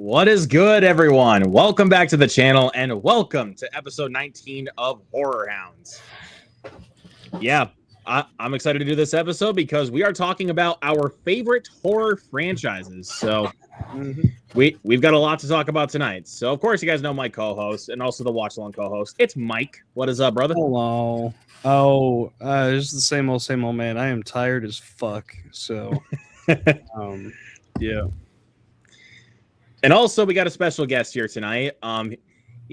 What is good, everyone? Welcome back to the channel and welcome to episode 19 of Horror Hounds. Yeah, I'm excited to do this episode because we are talking about our favorite horror franchises. So we've got a lot to talk about tonight. So, of course, you guys know my co-host and also the watch-along co-host. It's Mike. What is up, brother? Hello. It's the same old man. I am tired as fuck. So, yeah. And also, we got a special guest here tonight.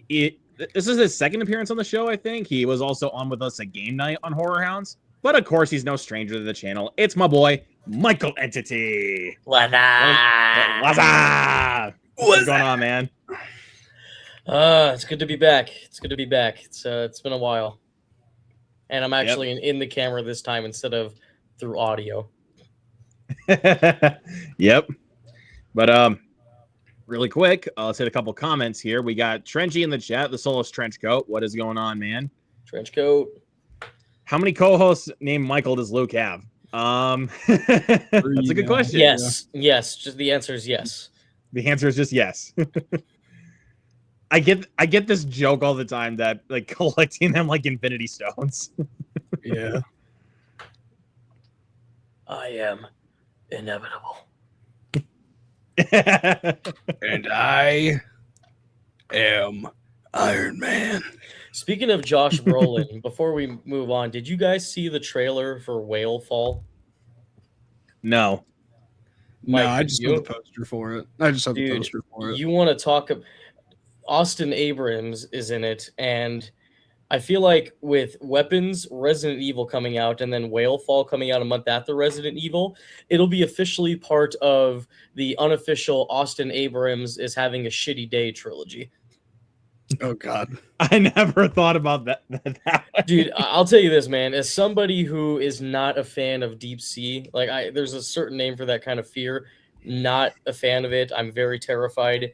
This is his second appearance on the show, I think. He was also on with us at game night on Horror Hounds. But, of course, he's no stranger to the channel. It's my boy, Michael Entity. What's up? What's going on, man? It's good to be back. It's been a while. And I'm actually in the camera this time instead of through audio. Yep. But, really quick, let's hit a couple comments here. We got Trenchy in the chat, the Solus Trenchcoat. What is going on, man? Trenchcoat. How many co-hosts named Michael does Luke have? That's a good question. Yes. Just the answer is yes. The answer is just yes. I get this joke all the time that like collecting them like Infinity Stones. Yeah. I am inevitable. And I am Iron Man. Speaking of Josh Brolin, before we move on, did you guys see the trailer for Whale Fall? No. Mike, No, I just saw the poster for it. You want to talk? Austin Abrams is in it, and I feel like with Weapons, Resident Evil coming out, and then Whale Fall coming out a month after Resident Evil, it'll be officially part of the unofficial Austin Abrams is having a shitty day trilogy. Oh, God. I never thought about that. Dude, I'll tell you this, man. As somebody who is not a fan of deep sea, there's a certain name for that kind of fear. Not a fan of it. I'm very terrified.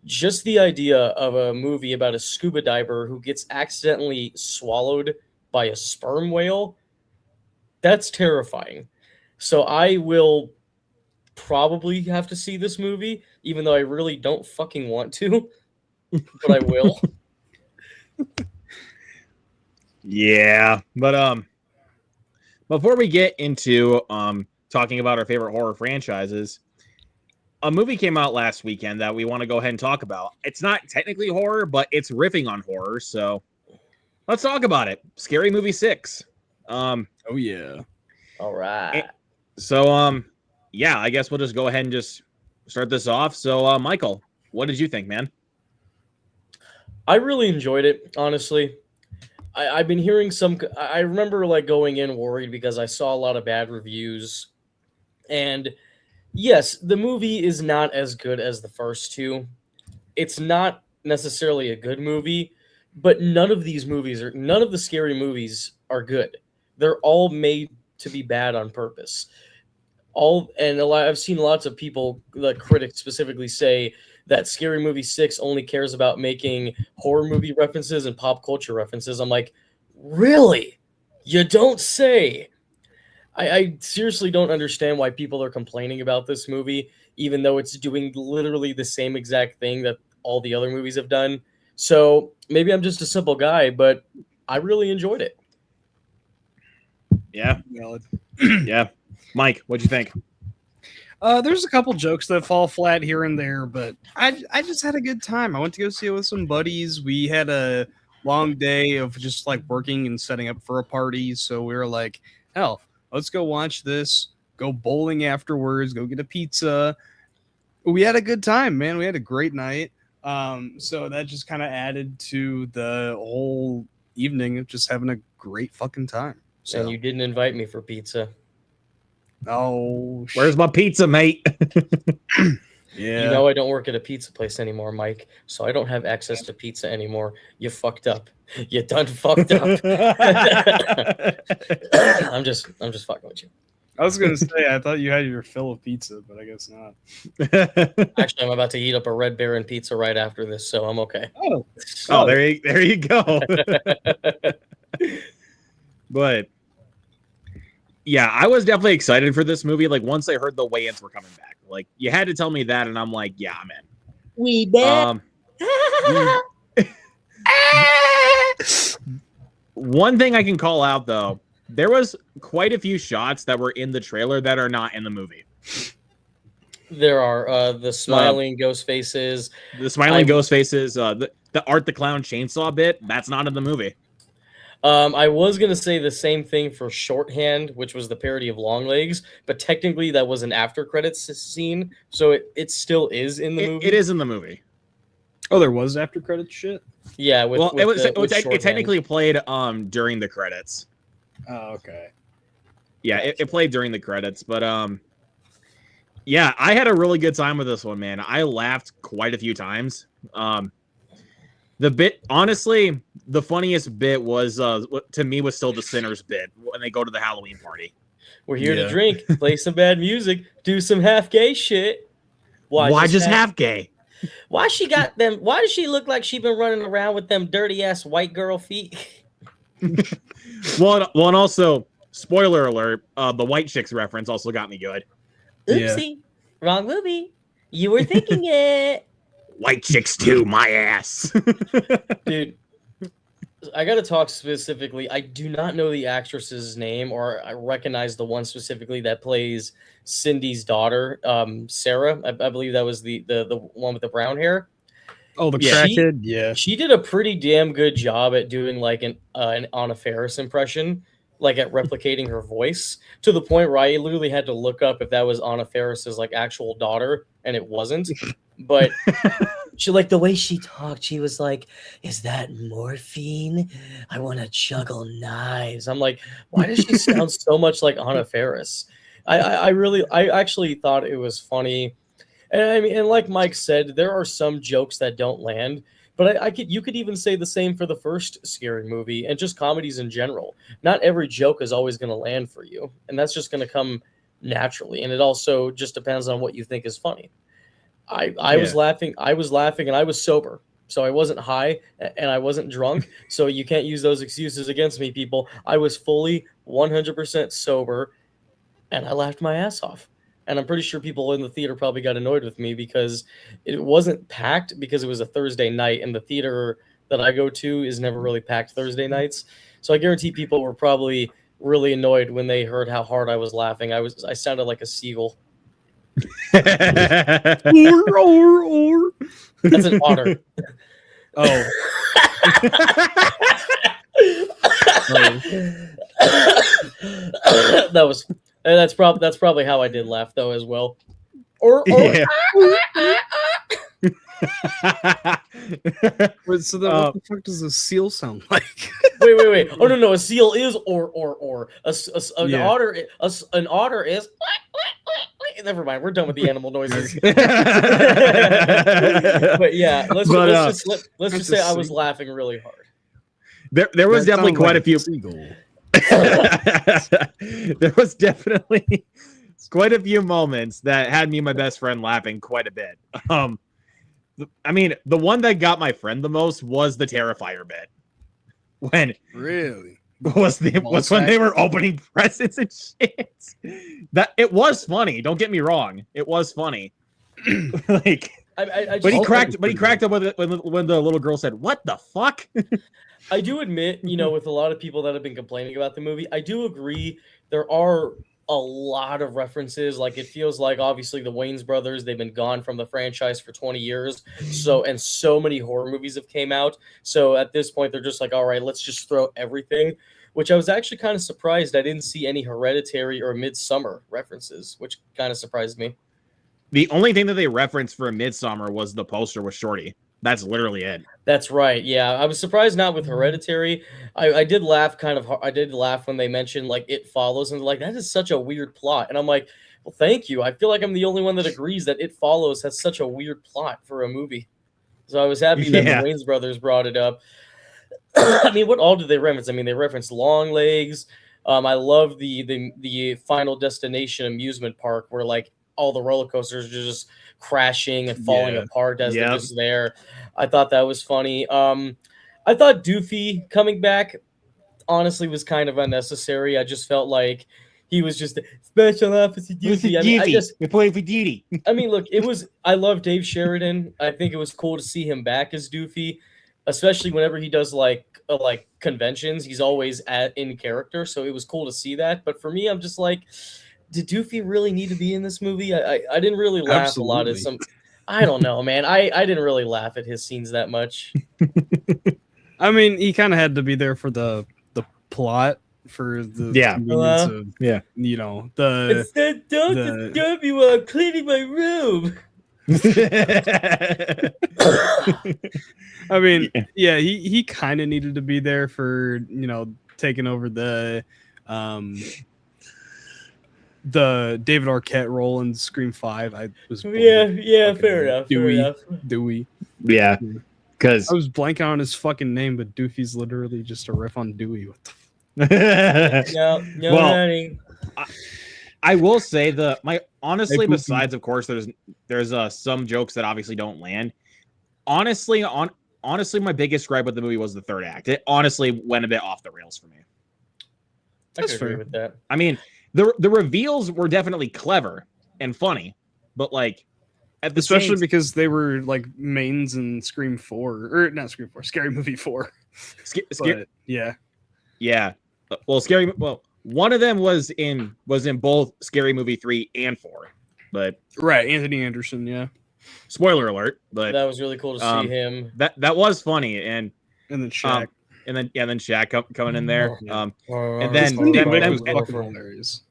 Just the idea of a movie about a scuba diver who gets accidentally swallowed by a sperm whale, that's terrifying. So I will probably have to see this movie, even though I really don't fucking want to, but I will. Yeah, but before we get into talking about our favorite horror franchises, a movie came out last weekend that we want to go ahead and talk about. It's not technically horror, but it's riffing on horror, so let's talk about it. Scary Movie 6. Oh yeah. All right. So yeah, I guess we'll just go ahead and just start this off. So Michael, what did you think, man? I really enjoyed it, honestly. I've been hearing some. I remember going in worried because I saw a lot of bad reviews, and yes, the movie is not as good as the first two. It's not necessarily a good movie, but none of the scary movies are good. They're all made to be bad on purpose. I've seen lots of people, the critics specifically, say that Scary Movie 6 only cares about making horror movie references and pop culture references. I'm like, really? You don't say. I seriously don't understand why people are complaining about this movie, even though it's doing literally the same exact thing that all the other movies have done. So maybe I'm just a simple guy, but I really enjoyed it. Yeah. Yeah. Mike, what'd you think? There's a couple jokes that fall flat here and there, but I just had a good time. I went to go see it with some buddies. We had a long day of just working and setting up for a party, so we were like, hell, let's go watch this, go bowling afterwards, go get a pizza. We had a good time, man. We had a great night. So that just kind of added to the whole evening of just having a great fucking time. So. And you didn't invite me for pizza. Oh, where's my pizza, mate? Yeah. You know I don't work at a pizza place anymore, Mike, so I don't have access to pizza anymore. You fucked up. You done fucked up. I'm just fucking with you. I was gonna say I thought you had your fill of pizza, but I guess not. Actually, I'm about to eat up a Red Baron pizza right after this, so I'm okay. Oh, there you go. But yeah, I was definitely excited for this movie. Once I heard the Wayans were coming back, you had to tell me that, and I'm like, yeah, I'm in. We bet. Um, one thing I can call out though, there was quite a few shots that were in the trailer that are not in the movie. There are the smiling ghost faces. The smiling ghost faces, the Art the Clown chainsaw bit, that's not in the movie. I was gonna say the same thing for Shorthand, which was the parody of Long Legs, but technically that was an after credits scene, so it still is in the movie. It is in the movie. Oh, there was after credits shit. Yeah, it technically played during the credits. Oh, okay. Yeah, it played during the credits, but yeah, I had a really good time with this one, man. I laughed quite a few times. The bit, honestly, the funniest bit was to me was still the Sinners bit when they go to the Halloween party. We're here to drink, play some bad music, do some half gay shit. Why just half gay? Why she got them? Why does she look like she been running around with them dirty ass white girl feet? well, and also, spoiler alert, the white chicks reference also got me good. Oopsie, wrong movie. You were thinking it. White chicks too, my ass. Dude, I gotta talk specifically. I do not know the actress's name, or I recognize the one specifically that plays Cindy's daughter, Sarah. I believe that was the one with the brown hair. Oh, the crackhead. Yeah, she did a pretty damn good job at doing like an Anna Faris impression, like at replicating her voice to the point where I literally had to look up if that was Anna Faris's like actual daughter, and it wasn't. But she, like, the way she talked, she was like, "Is that morphine? I want to juggle knives." I'm like, why does she sound so much like Anna Faris? I actually thought it was funny. And I mean, and like Mike said, there are some jokes that don't land, but you could even say the same for the first Scary Movie and just comedies in general. Not every joke is always going to land for you, and that's just going to come naturally. And it also just depends on what you think is funny. I was laughing, and I was sober, so I wasn't high and I wasn't drunk. So you can't use those excuses against me, people. I was fully 100% sober, and I laughed my ass off. And I'm pretty sure people in the theater probably got annoyed with me because it wasn't packed because it was a Thursday night, and the theater that I go to is never really packed Thursday nights. So I guarantee people were probably really annoyed when they heard how hard I was laughing. I sounded like a seagull. That's an otter. Oh. That's probably how I did laugh though as well. Or yeah. So then what the fuck does a seal sound like? wait. Oh no, a seal is or. An otter is. Never mind, we're done with the animal noises. But yeah, let's just say I was laughing really hard. There was definitely quite a few. There was definitely quite a few moments that had me and my best friend laughing quite a bit. I mean, the one that got my friend the most was the Terrifier bit. When really was when they were opening presents and shit. That it was funny. Don't get me wrong, it was funny. Like, but he cracked up when the little girl said, "What the fuck?" I do admit, with a lot of people that have been complaining about the movie, I do agree there are a lot of references. Like, it feels like obviously the Wayans brothers, they've been gone from the franchise for 20 years. So many horror movies have came out. So at this point, they're just like, all right, let's just throw everything, which I was actually kind of surprised I didn't see any Hereditary or Midsommar references, which kind of surprised me. The only thing that they referenced for Midsommar was the poster with Shorty. That's literally it. That's right. Yeah, I was surprised not with Hereditary. I did laugh I did laugh when they mentioned like It Follows, and like, that is such a weird plot. And I'm like, well, thank you. I feel like I'm the only one that agrees that It Follows has such a weird plot for a movie. So I was happy that the Wayans brothers brought it up. I mean, what all did they reference? I mean, they referenced Long Legs. I love the Final Destination amusement park where like all the roller coasters are just crashing and falling apart as they're just there. I thought that was funny. I thought Doofy coming back honestly was kind of unnecessary. I just felt like he was just Special Officer Doofy. I mean, we're playing for duty. I mean, look, I love Dave Sheridan. I think it was cool to see him back as Doofy, especially whenever he does like conventions. He's always in character, so it was cool to see that. But for me, I'm just like, did Doofy really need to be in this movie? I didn't really laugh a lot at some. I don't know, man. I didn't really laugh at his scenes that much. I mean, he kind of had to be there for the plot, for the convenience of, you know, It's that don't disturb you while I'm cleaning my room. I mean, yeah, he kind of needed to be there for, you know, taking over the David Arquette role in Scream 5. I was fair enough. Dewey. Yeah, because I was blanking on his fucking name, but Doofy's literally just a riff on Dewey. What the well, I will say honestly, besides of course there's some jokes that obviously don't land. Honestly, my biggest gripe with the movie was the third act. It honestly went a bit off the rails for me. That's fair with that. I mean, the reveals were definitely clever and funny, but like especially because they were like mains in Scream 4 or not Scream 4, Scary Movie 4. Yeah. Well, one of them was in both Scary Movie 3 and 4. But right, Anthony Anderson, yeah. Spoiler alert, but that was really cool to see him. That was funny, and then Shaq. Then Shaq coming in there. And then was fucking hilarious.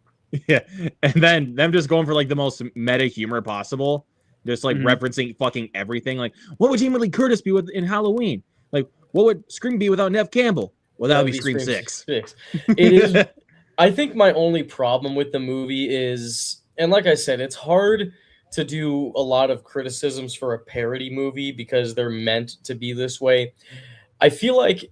Yeah. And then them just going for like the most meta humor possible. Just like referencing fucking everything. Like, what would Jamie Lee Curtis be in Halloween? Like, what would Scream be without Nev Campbell? Well, that would be Scream 6. It is. I think my only problem with the movie is, and like I said, it's hard to do a lot of criticisms for a parody movie because they're meant to be this way. I feel like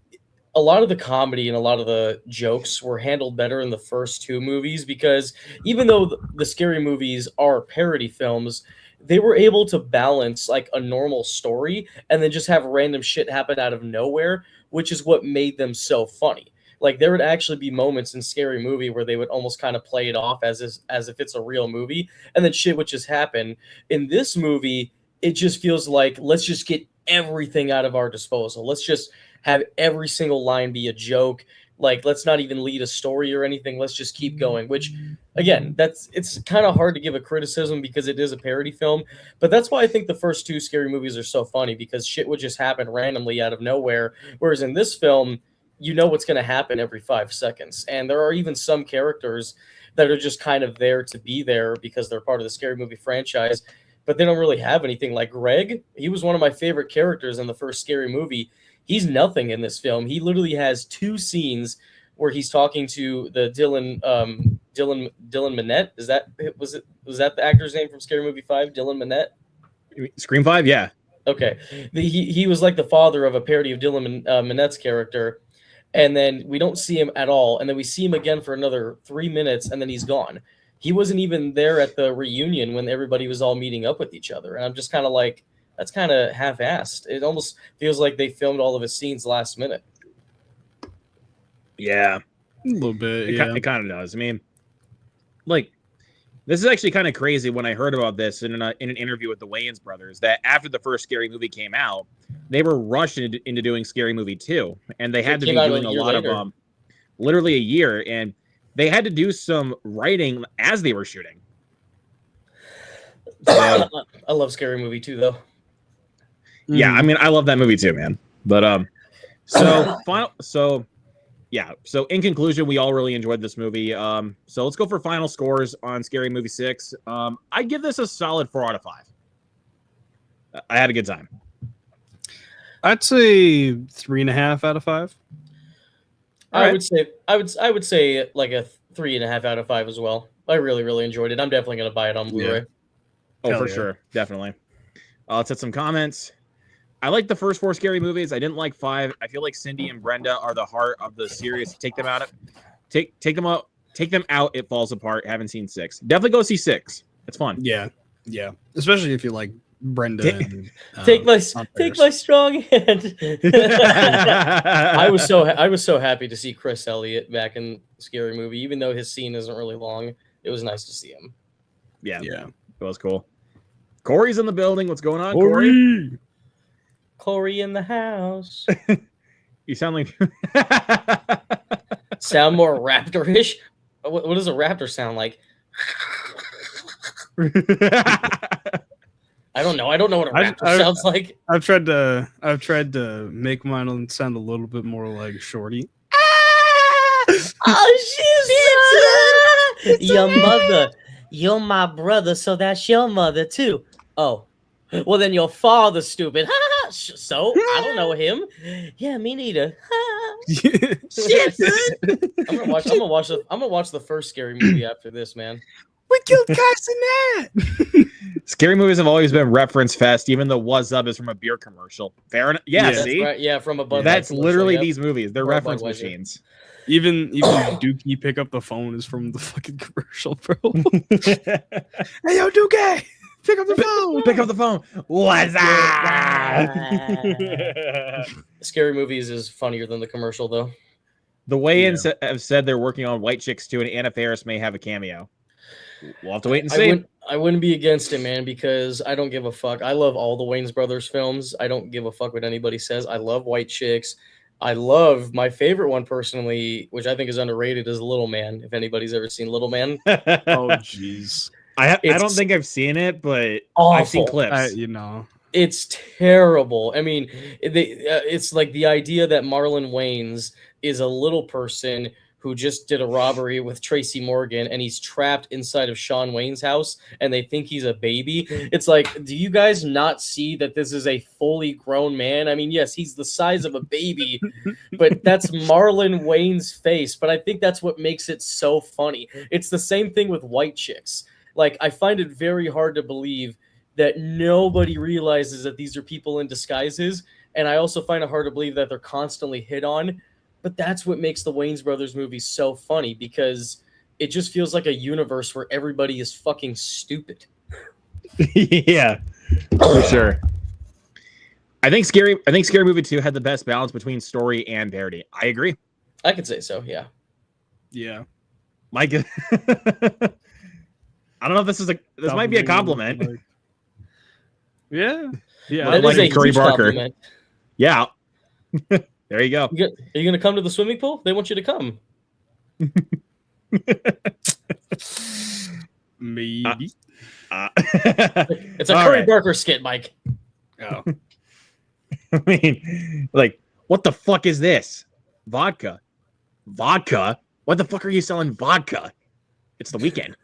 a lot of the comedy and a lot of the jokes were handled better in the first two movies because even though the scary movies are parody films, they were able to balance like a normal story and then just have random shit happen out of nowhere, which is what made them so funny. Like there would actually be moments in Scary Movie where they would almost kind of play it off as if it's a real movie, and then shit would just happen. In this movie, it just feels like let's just get everything out of our disposal. Let's just have every single line be a joke. Like let's not even lead a story or anything. Let's just keep going. Which, again, it's kind of hard to give a criticism because it is a parody film. But that's why I think the first two Scary Movies are so funny because shit would just happen randomly out of nowhere. Whereas in this film, you know what's going to happen every 5 seconds. And there are even some characters that are just kind of there to be there because they're part of the Scary Movie franchise, but they don't really have anything. Like Greg, he was one of my favorite characters in the first Scary Movie. He's nothing in this film. He literally has 2 scenes where he's talking to the Dylan Minnette. Was that the actor's name from Scary Movie 5? Dylan Minnette? Scream 5, yeah. Okay. He was like the father of a parody of Dylan Minnette's character. And then we don't see him at all. And then we see him again for another 3 minutes, and then he's gone. He wasn't even there at the reunion when everybody was all meeting up with each other. And I'm just kind of like, that's kind of half-assed. It almost feels like they filmed all of his scenes last minute. Yeah. A little bit, It kind of does. I mean, like, this is actually kind of crazy when I heard about this in an interview with the Wayans brothers, that after the first Scary Movie came out, they were rushed into doing Scary Movie 2. And they had to be doing a lot of, literally a year. And they had to do some writing as they were shooting. I love Scary Movie 2, though. Yeah, I mean, I love that movie too, man. But so in conclusion, we all really enjoyed this movie. So let's go for final scores on Scary Movie 6. I give this a solid 4 out of 5. I had a good time. I'd say 3.5 out of 5. I would say like a 3.5 out of 5 as well. I really, really enjoyed it. I'm definitely gonna buy it on Blu-ray. Yeah. Oh, for sure, definitely. Let's hit some comments. I like the first 4 Scary Movies. I didn't like 5. I feel like Cindy and Brenda are the heart of the series. Take them out. Take them out. Take them out. It falls apart. Haven't seen 6. Definitely go see 6. It's fun. Yeah. Especially if you like Brenda. Ta- and, Take my Tom take Paris. my strong hand. I was so happy to see Chris Elliott back in Scary Movie, even though his scene isn't really long. It was nice to see him. Yeah, Yeah. it was cool. Corey's in the building. What's going on, Corey? Corey in the house. You sound like Sound more raptor-ish. What does a raptor sound like? I don't know. I don't know what a raptor sounds like. I've tried to make mine sound a little bit more like Shorty. Oh, shit! Your mother. You're my brother, so that's your mother too. Oh, well then your father's stupid. So I don't know him. Yeah, me neither. Shit, dude. I'm gonna watch the first Scary Movie after this, man. We killed Carson that. Scary movies have always been reference fest, even though "What's Up" is from a beer commercial. Fair enough. Yeah, Yeah. see, Right, yeah, from a Bud Light that's commercial, literally yep. these movies. They're Or reference Budweiser. machines. Even Dookie pick up the phone is from the fucking commercial, bro. Hey yo, Dookie, pick up the phone. Pick up the phone. What's up? Scary Movies is funnier than the commercial, though. The Wayans have said they're working on White Chicks too, and Anna Faris may have a cameo. We'll have to wait and see. I wouldn't be against it, man, because I don't give a fuck. I love all the Wayans Brothers films. I don't give a fuck what anybody says. I love White Chicks. I love my favorite one personally, which I think is underrated, is Little Man. If anybody's ever seen Little Man, Oh jeez. I don't think I've seen it, but awful. I've seen clips. It's terrible. I mean, it's like the idea that Marlon Wayans is a little person who just did a robbery with Tracy Morgan, and he's trapped inside of Sean Wayne's house, and they think he's a baby. It's like, do you guys not see that this is a fully grown man? I mean, yes, he's the size of a baby, but that's Marlon Wayne's face. But I think that's what makes it so funny. It's the same thing with White Chicks. Like, I find it very hard to believe that nobody realizes that these are people in disguises, and I also find it hard to believe that they're constantly hit on. But that's what makes the Wayans Brothers movies so funny, because it just feels like a universe where everybody is fucking stupid. Yeah, for sure. I think Scary Movie 2 had the best balance between story and parody. I agree. I could say so, yeah. Yeah. Mike, I don't know if this might be a compliment. Yeah. Yeah. That like is a Curry huge Barker. compliment. Yeah. There you go. Are you going to come to the swimming pool? They want you to come. Maybe. It's a all Curry right. Barker skit, Mike. Oh. I mean, like, what the fuck is this? Vodka? What the fuck are you selling vodka? It's the weekend.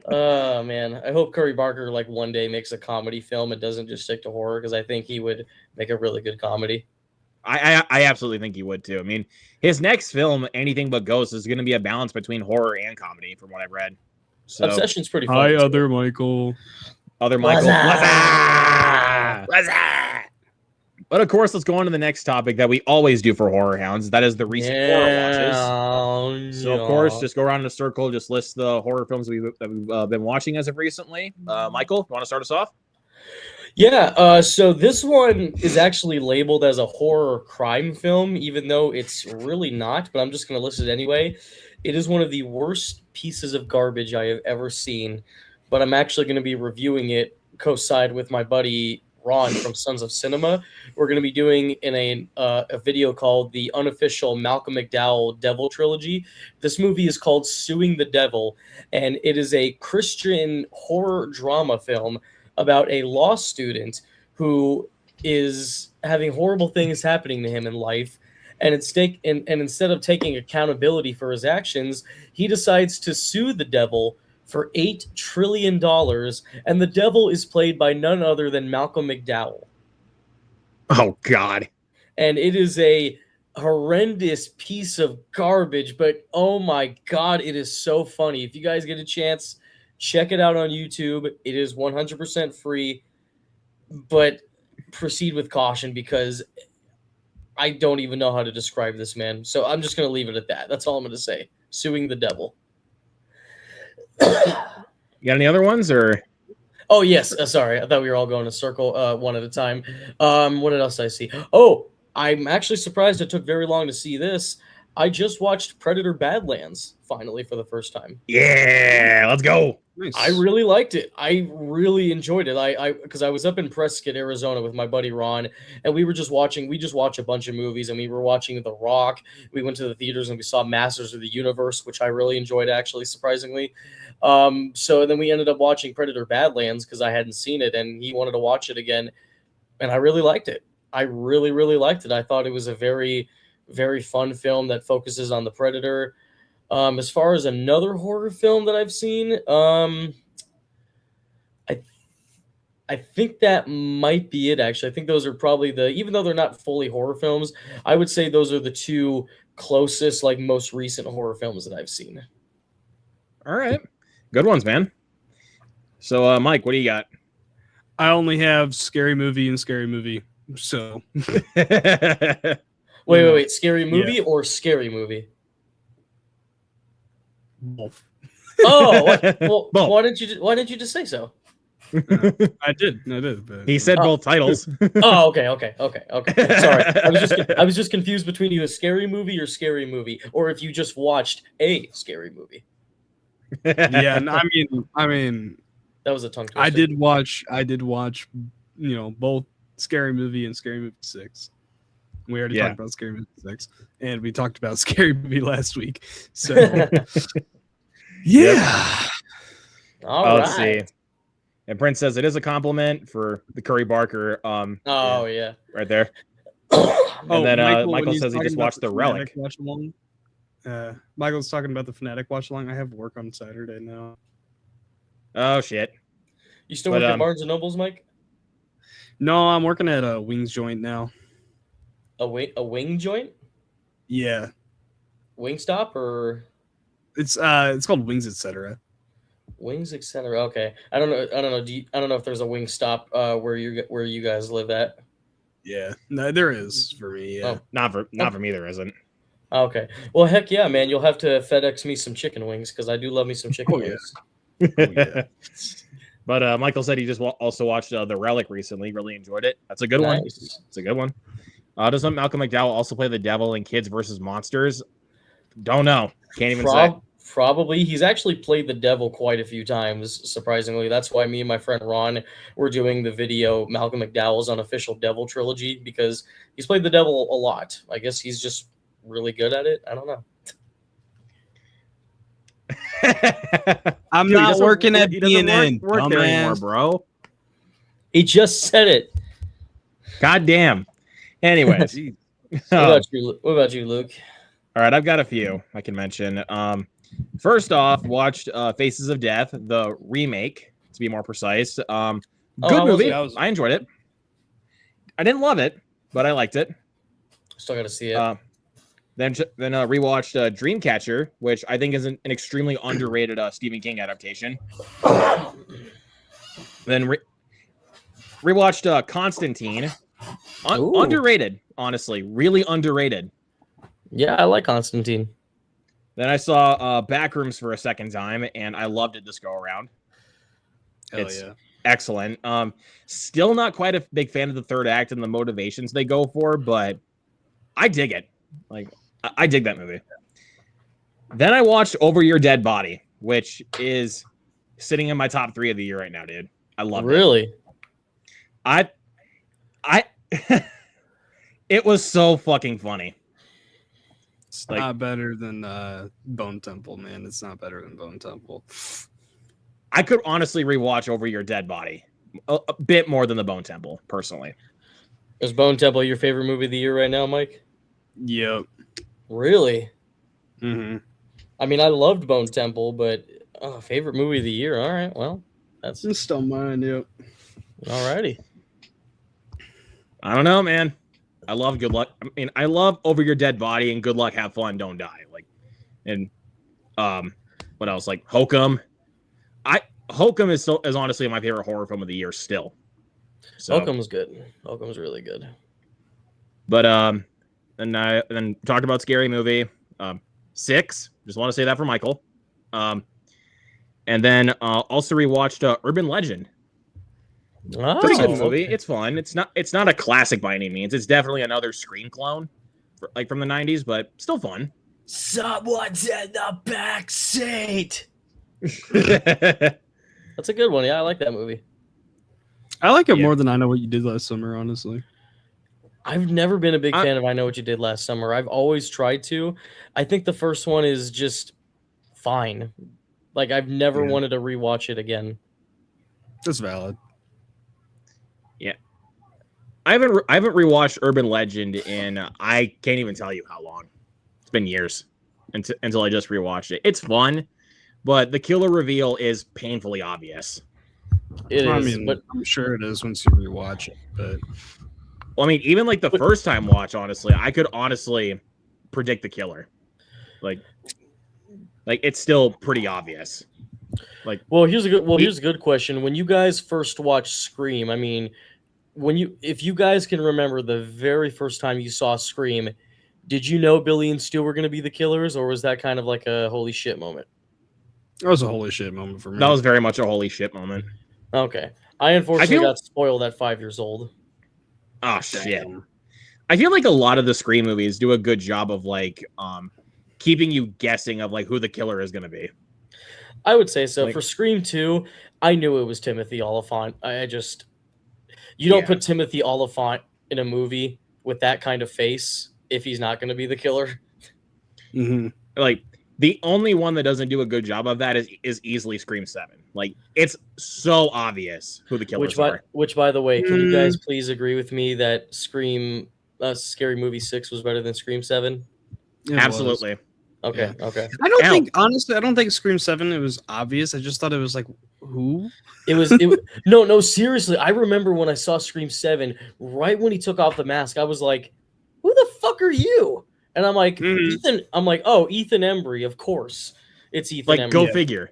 Oh man, I hope Curry Barker like one day makes a comedy film and doesn't just stick to horror, because I think he would make a really good comedy. I absolutely think he would too. I mean, his next film, Anything But Ghosts, is going to be a balance between horror and comedy, from what I've read. So, Obsession's pretty funny. Hi, other Michael. other Michael. What's up? But of course, let's go on to the next topic that we always do for Horror Hounds. That is the recent horror watches. So, of course, just go around in a circle, just list the horror films that we've been watching as of recently. Michael, you want to start us off? Yeah, so this one is actually labeled as a horror crime film, even though it's really not, but I'm just going to list it anyway. It is one of the worst pieces of garbage I have ever seen, but I'm actually going to be reviewing it co-side with my buddy Ron from Sons of Cinema. We're going to be doing in a video called The Unofficial Malcolm McDowell Devil Trilogy. This movie is called Suing the Devil, and it is a Christian horror drama film about a law student who is having horrible things happening to him in life, and instead of taking accountability for his actions, he decides to sue the devil for $8 trillion, and the devil is played by none other than Malcolm McDowell. Oh, God. And it is a horrendous piece of garbage, but oh my God, it is so funny. If you guys get a chance, check it out on YouTube. It is 100% free, but proceed with caution, because I don't even know how to describe this, man. So I'm just going to leave it at that. That's all I'm going to say. Suing the devil. You got any other ones, or? Oh yes, sorry. I thought we were all going to circle one at a time. What else did I see? Oh, I'm actually surprised it took very long to see this. I just watched Predator Badlands finally for the first time. Yeah, let's go. Nice. I really liked it. I really enjoyed it. I because I was up in Prescott, Arizona with my buddy Ron, and we were just watching. We just watched a bunch of movies, and we were watching The Rock. We went to the theaters and we saw Masters of the Universe, which I really enjoyed, actually, surprisingly. So then we ended up watching Predator Badlands because I hadn't seen it, and he wanted to watch it again, and I really liked it. I really, really liked it. I thought it was a very, very fun film that focuses on the Predator. As far as another horror film that I've seen, I I think that might be it. Actually, I think those are probably even though they're not fully horror films, I would say those are the two closest, like most recent horror films that I've seen. All right, good ones, man. So, Mike, what do you got? I only have Scary Movie and Scary Movie. So Wait, Scary Movie or Scary Movie? both. Oh, well, Both. why didn't you just say so? I did. But, He said both titles. Oh, okay. Sorry, I was just confused between you a Scary Movie or Scary Movie, or if you just watched a Scary Movie. yeah, and I mean, That was a tongue twister. I did watch, both Scary Movie and Scary Movie 6. We already talked about Scary Movie 6, and we talked about Scary Movie last week. So, yeah. All Let's right. see. And Prince says it is a compliment for the Curry Barker. Oh yeah. Right there. Oh, And then Michael, Michael when he's says he talking just about watched The Relic. Fanatic watch-along, Michael's talking about the Fanatic watch along. I have work on Saturday now. Oh shit. You still But, work at Barnes and Nobles, Mike? No, I'm working at a Wings joint now. A wing joint? Yeah, Wingstop or it's called Wings Etc. Wings, etc. Okay, I don't know. I don't know if there's a Wingstop where you guys live at. Yeah, no, there is for me. Yeah, Oh. Not for me. There isn't. Okay. Well, heck yeah, man. You'll have to FedEx me some chicken wings because I do love me some chicken Oh, yeah. wings. Oh, yeah. But Michael said he just also watched The Relic recently. Really enjoyed it. That's a good one. Nice. It's a good one. Doesn't Malcolm McDowell also play the devil in Kids versus Monsters? Don't know. Can't even say. Probably. He's actually played the devil quite a few times, surprisingly. That's why me and my friend Ron were doing the video Malcolm McDowell's unofficial devil trilogy, because he's played the devil a lot. I guess he's just really good at it. I don't know. I'm Dude, he not doesn't- working at he doesn't BNN, work there anymore, dumbass. bro. He just said it. God damn. Anyways. What about you, Luke? All right, I've got a few I can mention. First off, watched Faces of Death, the remake, to be more precise. Good how was movie. it? I enjoyed it. I didn't love it, but I liked it. Still got to see it. Then rewatched Dreamcatcher, which I think is an extremely underrated Stephen King adaptation. Then rewatched Constantine. Underrated, honestly, really underrated. Yeah, I like Constantine. Then I saw Backrooms for a second time, and I loved it this go around. It's excellent. Still not quite a big fan of the third act and the motivations they go for, but I dig it. Like, I dig that movie. Then I watched Over Your Dead Body, which is sitting in my top 3 of the year right now, dude. I love it. Really? I it was so fucking funny. It's Like- not better than Bone Temple, man. It's not better than Bone Temple. I could honestly rewatch Over Your Dead Body a bit more than the Bone Temple, personally. Is Bone Temple your favorite movie of the year right now, Mike? Yep. Really? Mm-hmm. I mean, I loved Bone Temple, but favorite movie of the year. All right, well, that's It's still mine. Yep. alrighty. I don't know, man. I love Good Luck. I mean, I love Over Your Dead Body and Good Luck, Have Fun, Don't Die. Like, and what else? Like Hokum. Hokum is honestly my favorite horror film of the year still. So, Hokum's good. Hokum's really good. but and I then talked about Scary Movie. 6. Just want to say that for Michael. And then also rewatched Urban Legend, Pretty good Oh, movie. okay. It's fun. It's not a classic by any means. It's definitely another Scream clone, like from the '90s, but still fun. Someone's in the back seat. Yeah, That's a good one. Yeah, I like that movie. I like it Yeah. more than I Know What You Did Last Summer, honestly. I've never been a big I- fan of I Know What You Did Last Summer. I've always tried to. I think the first one is just fine. Like I've never Yeah. wanted to rewatch it again. That's valid. I haven't rewatched Urban Legend in I can't even tell you how long. It's been years until I just rewatched it. It's fun, but the killer reveal is painfully obvious. It I is, mean, but I'm sure it is once you rewatch it, but Well, I mean, even like the first time watch, honestly, I could honestly predict the killer. Like it's still pretty obvious. here's a good question. When you guys first watched Scream, I mean, if you guys can remember the very first time you saw Scream, did you know Billy and Stu were going to be the killers, or was that kind of like a holy shit moment? that was a holy shit moment for me. That was very much a holy shit moment. Okay, I unfortunately feel- got spoiled at 5 years old. Oh shit. Damn. I feel like a lot of the Scream movies do a good job of keeping you guessing of like who the killer is going to be. I would say so. Like- For Scream 2, I knew it was Timothy Olyphant. You don't Yeah. put Timothy Olyphant in a movie with that kind of face if he's not going to be the killer. Mm-hmm. Like the only one that doesn't do a good job of that is easily Scream 7. Like it's so obvious who the killers are. Which, by the way, can you guys please agree with me that Scary Movie 6 was better than Scream 7? Absolutely. Okay, okay. I don't Ow. think, honestly, I don't think Scream 7, it was obvious. I just thought it was like, who? No, seriously. I remember when I saw Scream 7, right when he took off the mask, I was like, who the fuck are you? And I'm like, Ethan, oh, Ethan Embry, of course. It's Ethan Embry. Go figure.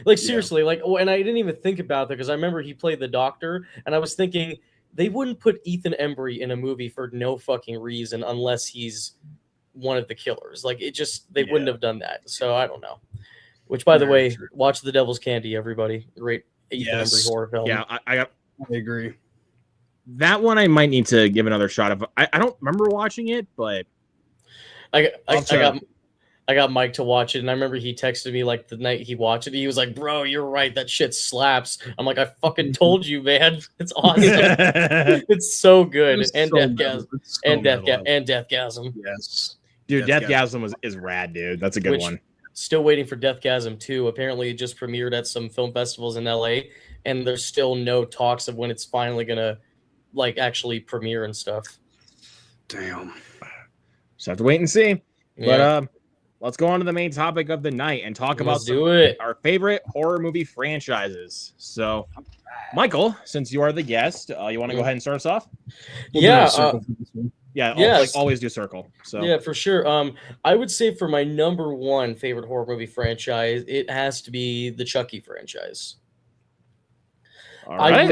Like, seriously, and I didn't even think about that because I remember he played the doctor, and I was thinking they wouldn't put Ethan Embry in a movie for no fucking reason unless he's one of the killers. Like, they wouldn't have done that. So I don't know. Which, by the way, watch The Devil's Candy, everybody. Great Ethan Embry horror film. Yeah, I agree. That one I might need to give another shot of. I don't remember watching it, but I got Mike to watch it, and I remember he texted me like the night he watched it. He was like, "Bro, you're right. That shit slaps." I'm like, "I fucking told you, man. It's awesome. It's so good." And Deathgasm. And Deathgasm. Yes. Dude, Deathgasm is rad, dude. That's a good one. Still waiting for Deathgasm 2. Apparently, it just premiered at some film festivals in LA, and there's still no talks of when it's finally gonna actually premiere and stuff. Damn. Just have to wait and see. Yeah. But let's go on to the main topic of the night and talk about our favorite horror movie franchises. So, Michael, since you are the guest, you want to go ahead and start us off? Always do circle. So yeah, for sure. I would say for my number one favorite horror movie franchise, it has to be the Chucky franchise. All right.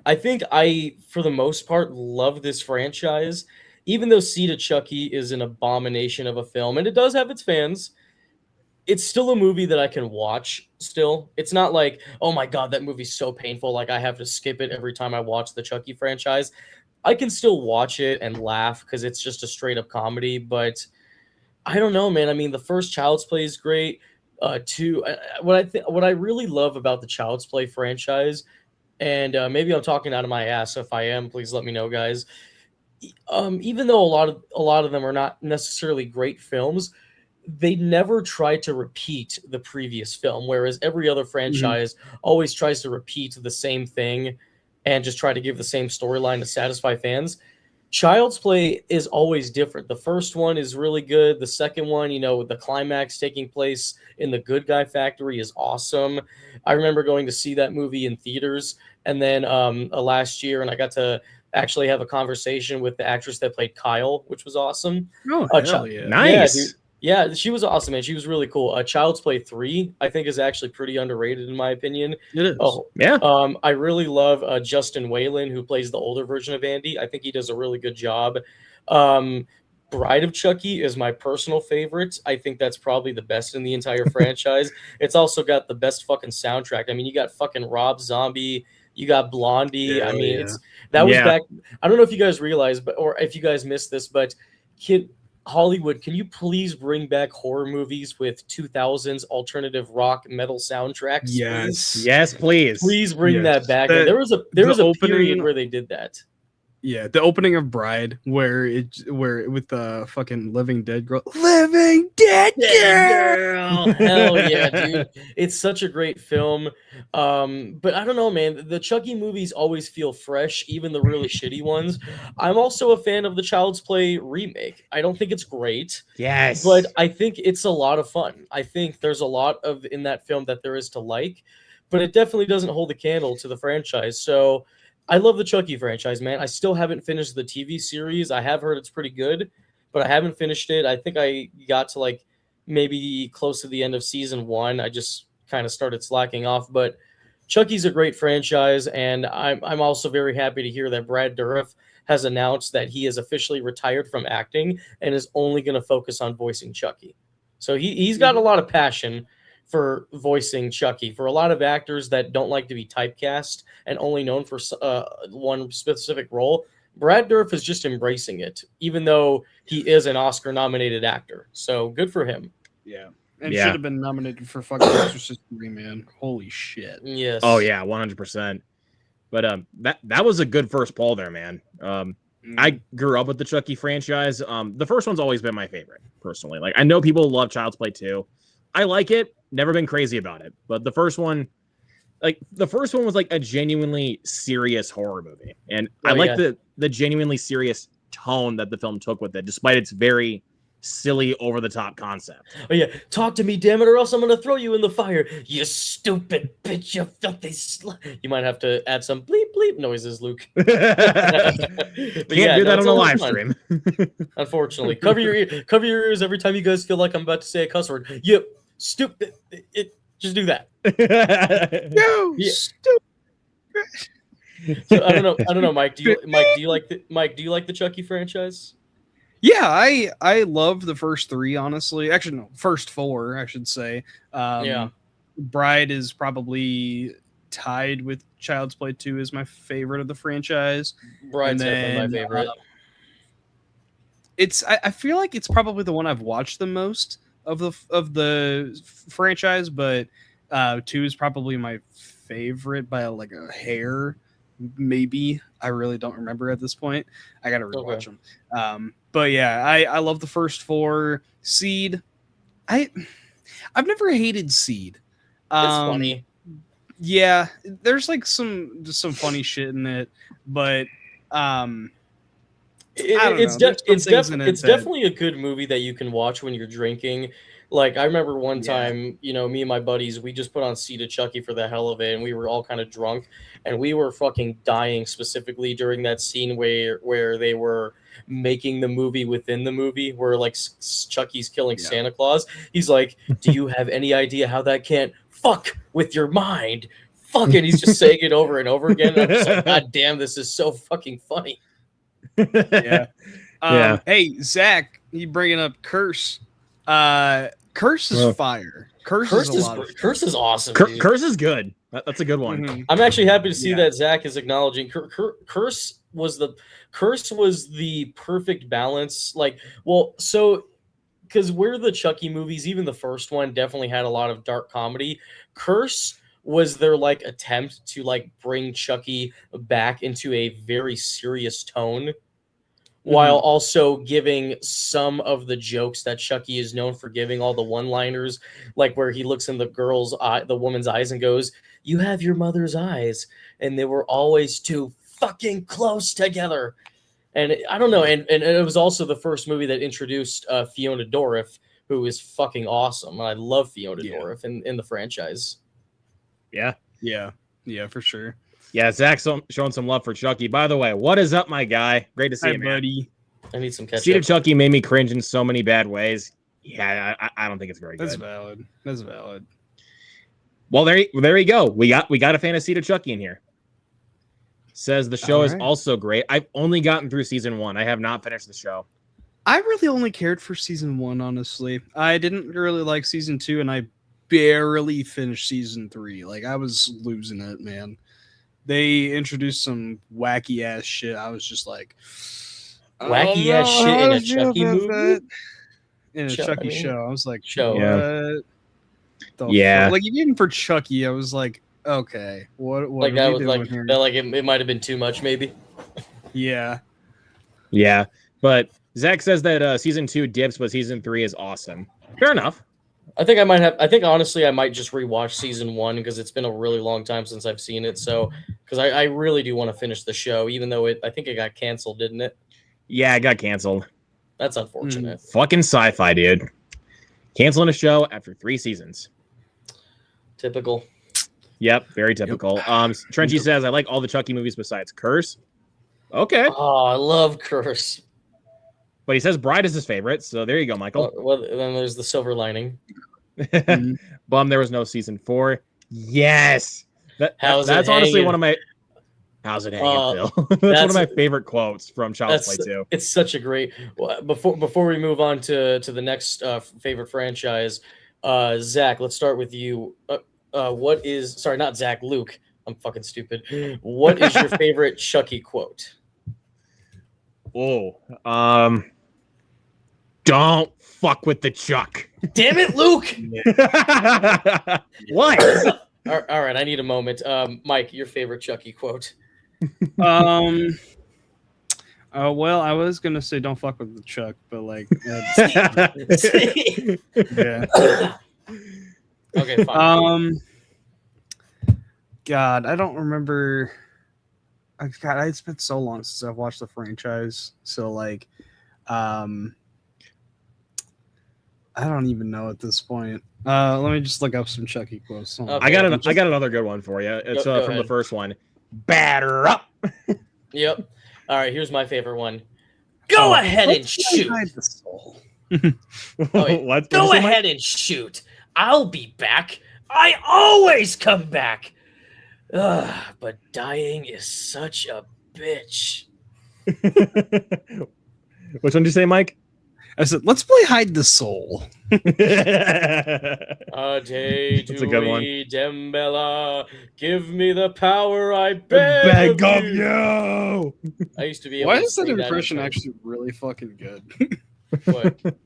I think I, for the most part, love this franchise. Even though Seed of Chucky is an abomination of a film, and it does have its fans, it's still a movie that I can watch still. It's not like, oh my God, that movie's so painful, like I have to skip it every time I watch the Chucky franchise. I can still watch it and laugh because it's just a straight up comedy, but I don't know, man. I mean, the first Child's Play is great. What I really love about the Child's Play franchise, and maybe I'm talking out of my ass. So if I am, please let me know, guys. Even though a lot of them are not necessarily great films, they never try to repeat the previous film, whereas every other franchise always tries to repeat the same thing and just try to give the same storyline to satisfy fans. Child's Play is always different. The first one is really good. The second one, with the climax taking place in the Good Guy Factory, is awesome. I remember going to see that movie in theaters, and then last year, and I got to actually have a conversation with the actress that played Kyle, which was awesome. Oh, hell yeah. Nice. Yeah, she was awesome, man. She was really cool. Child's Play 3, I think, is actually pretty underrated in my opinion. It is. Oh, yeah. I really love Justin Whalen, who plays the older version of Andy. I think he does a really good job. Bride of Chucky is my personal favorite. I think that's probably the best in the entire franchise. It's also got the best fucking soundtrack. I mean, you got fucking Rob Zombie, You got Blondie. I mean, yeah. it's that was Yeah. back. I don't know if you guys realize, but or if you guys missed this, but Hollywood, can you please bring back horror movies with 2000s alternative rock metal soundtracks, please? Yes, please. Please bring Yes. that back. Man. There was a period opening- where they did that. Yeah, the opening of Bride, where with the fucking Living Dead girl, Living Dead girl. Hell yeah, dude! It's such a great film. But I don't know, man. The Chucky movies always feel fresh, even the really shitty ones. I'm also a fan of the Child's Play remake. I don't think it's great, Yes. but I think it's a lot of fun. I think there's a lot of in that film that there is to like, but it definitely doesn't hold a candle to the franchise. So I love the Chucky franchise, man. I still haven't finished the TV series. I have heard it's pretty good, but I haven't finished it. I think I got to like maybe close to the end of season 1. I just kind of started slacking off, but Chucky's a great franchise, and I'm also very happy to hear that Brad Dourif has announced that he is officially retired from acting and is only going to focus on voicing Chucky. So he's got a lot of passion for voicing Chucky. For a lot of actors that don't like to be typecast and only known for one specific role, Brad Dourif is just embracing it, even though he is an Oscar-nominated actor. So good for him. Yeah, and Yeah. should have been nominated for fucking Exorcist 3, man. Holy shit. Yes. Oh yeah, 100%. But that was a good first pull there, man. I grew up with the Chucky franchise. The first one's always been my favorite, personally. Like, I know people love Child's Play 2. I like it. Never been crazy about it. But the first one was like a genuinely serious horror movie. And I like the genuinely serious tone that the film took with it, despite its very silly, over-the-top concept. Oh yeah, talk to me, damn it, or else I'm gonna throw you in the fire. You stupid bitch, you filthy slut. You might have to add some bleep bleep noises, Luke. Can't do that on a live stream. Unfortunately, cover your ears every time you guys feel like I'm about to say a cuss word. You stupid. Just do that. No, Yeah. stupid. So, I don't know, Mike. Do you like the Chucky franchise? Yeah, I love the first 3, honestly. Actually, no, first 4, I should say. Yeah. Bride is probably tied with Child's Play 2 as my favorite of the franchise. Bride's definitely my favorite. I feel like it's probably the one I've watched the most of the franchise, but 2 is probably my favorite by like a hair. Maybe. I really don't remember at this point. I gotta rewatch them. But yeah, I love the first 4. Seed, I've never hated Seed. It's funny. Yeah, there's like some funny shit in it, but it's definitely a good movie that you can watch when you're drinking. Like, I remember one time, me and my buddies, we just put on Seed of Chucky for the hell of it, and we were all kind of drunk, and we were fucking dying, specifically during that scene where they were making the movie within the movie, where like Chucky's killing Santa Claus. He's like, do you have any idea how that can't fuck with your mind? Fuck it. He's just saying it over and over again. And I'm just like, God damn, this is so fucking funny. Yeah. Hey, Zach, you bringing up Curse. Curse is fire. Curse is a lot of fun. Curse is awesome. Curse is good. That's a good one. Mm-hmm. I'm actually happy to see that Zach is acknowledging Curse was the perfect balance. Like, well, so because we're the Chucky movies, even the first one definitely had a lot of dark comedy. Curse was their like attempt to like bring Chucky back into a very serious tone, while also giving some of the jokes that Chucky is known for giving, all the one-liners, like where he looks in the woman's eyes and goes, "You have your mother's eyes," and they were always too fucking close together. And I don't know, and it was also the first movie that introduced Fiona Dourif, who is fucking awesome. And I love Fiona Dourif in the franchise. Yeah, for sure. Yeah, Zach's showing some love for Chucky. By the way, what is up, my guy? Great to see you, man. Buddy. I need some catch-up. Seed of Chucky made me cringe in so many bad ways. Yeah, I don't think it's very good. That's valid. Well, there you go. We got a fan of Seed of Chucky in here. Says the show is also great. I've only gotten through season 1. I have not finished the show. I really only cared for season 1, honestly. I didn't really like season 2, and I barely finished season 3. Like, I was losing it, man. they introduced some wacky ass shit. I was just like, Wacky I ass don't know shit how in to a feel Chucky about movie? that. In a Show, Chucky I mean, show. I was like, show. what? Yeah. The Yeah. fuck? Like even for Chucky, I was like, okay, what Like are that we was doing like here? that, like it might have been too much, maybe. Yeah. Yeah, but Zach says that season 2 dips, but season 3 is awesome. Fair enough. I think I might have. I think honestly, I might just rewatch season 1 because it's been a really long time since I've seen it. So, because I really do want to finish the show, even though I think it got canceled, didn't it? Yeah, it got canceled. That's unfortunate. Fucking sci-fi, dude. Canceling a show after 3 seasons. Typical. Yep, very typical. Trenchy says, I like all the Chucky movies besides Curse. Okay. Oh, I love Curse. But he says Bride is his favorite, so there you go, Michael. Well, then there's the silver lining. Bum, there was no season 4. Yes. That's honestly hanging? one of my... How's it hanging, Phil? That's one of my favorite quotes from Child's Play 2. It's such a great... Before we move on to the next favorite franchise, Zach, let's start with you. What is... Sorry, not Zach, Luke. I'm fucking stupid. What is your favorite Chucky quote? Oh, don't fuck with the Chuck. Damn it, Luke! What? All right, I need a moment. Mike, your favorite Chucky quote? Well, I was gonna say don't fuck with the Chuck, but like, yeah. Okay, fine. God, I don't remember. God, it's been so long since I've watched the franchise, so like, I don't even know at this point. Let me just look up some Chucky quotes. Okay. I got another good one for you. It's Go from ahead. the first one. Batter up. Yep. All right, here's my favorite one. Go ahead and shoot. What? Go ahead and shoot. I'll be back. I always come back. But dying is such a bitch. Which one did you say, Mike? I said, let's play Hide the Soul. That's A day a good one. Dembella, give me the power I Beg beg of you. you. I used to be able Why to is that sing impression in actually really fucking good? What?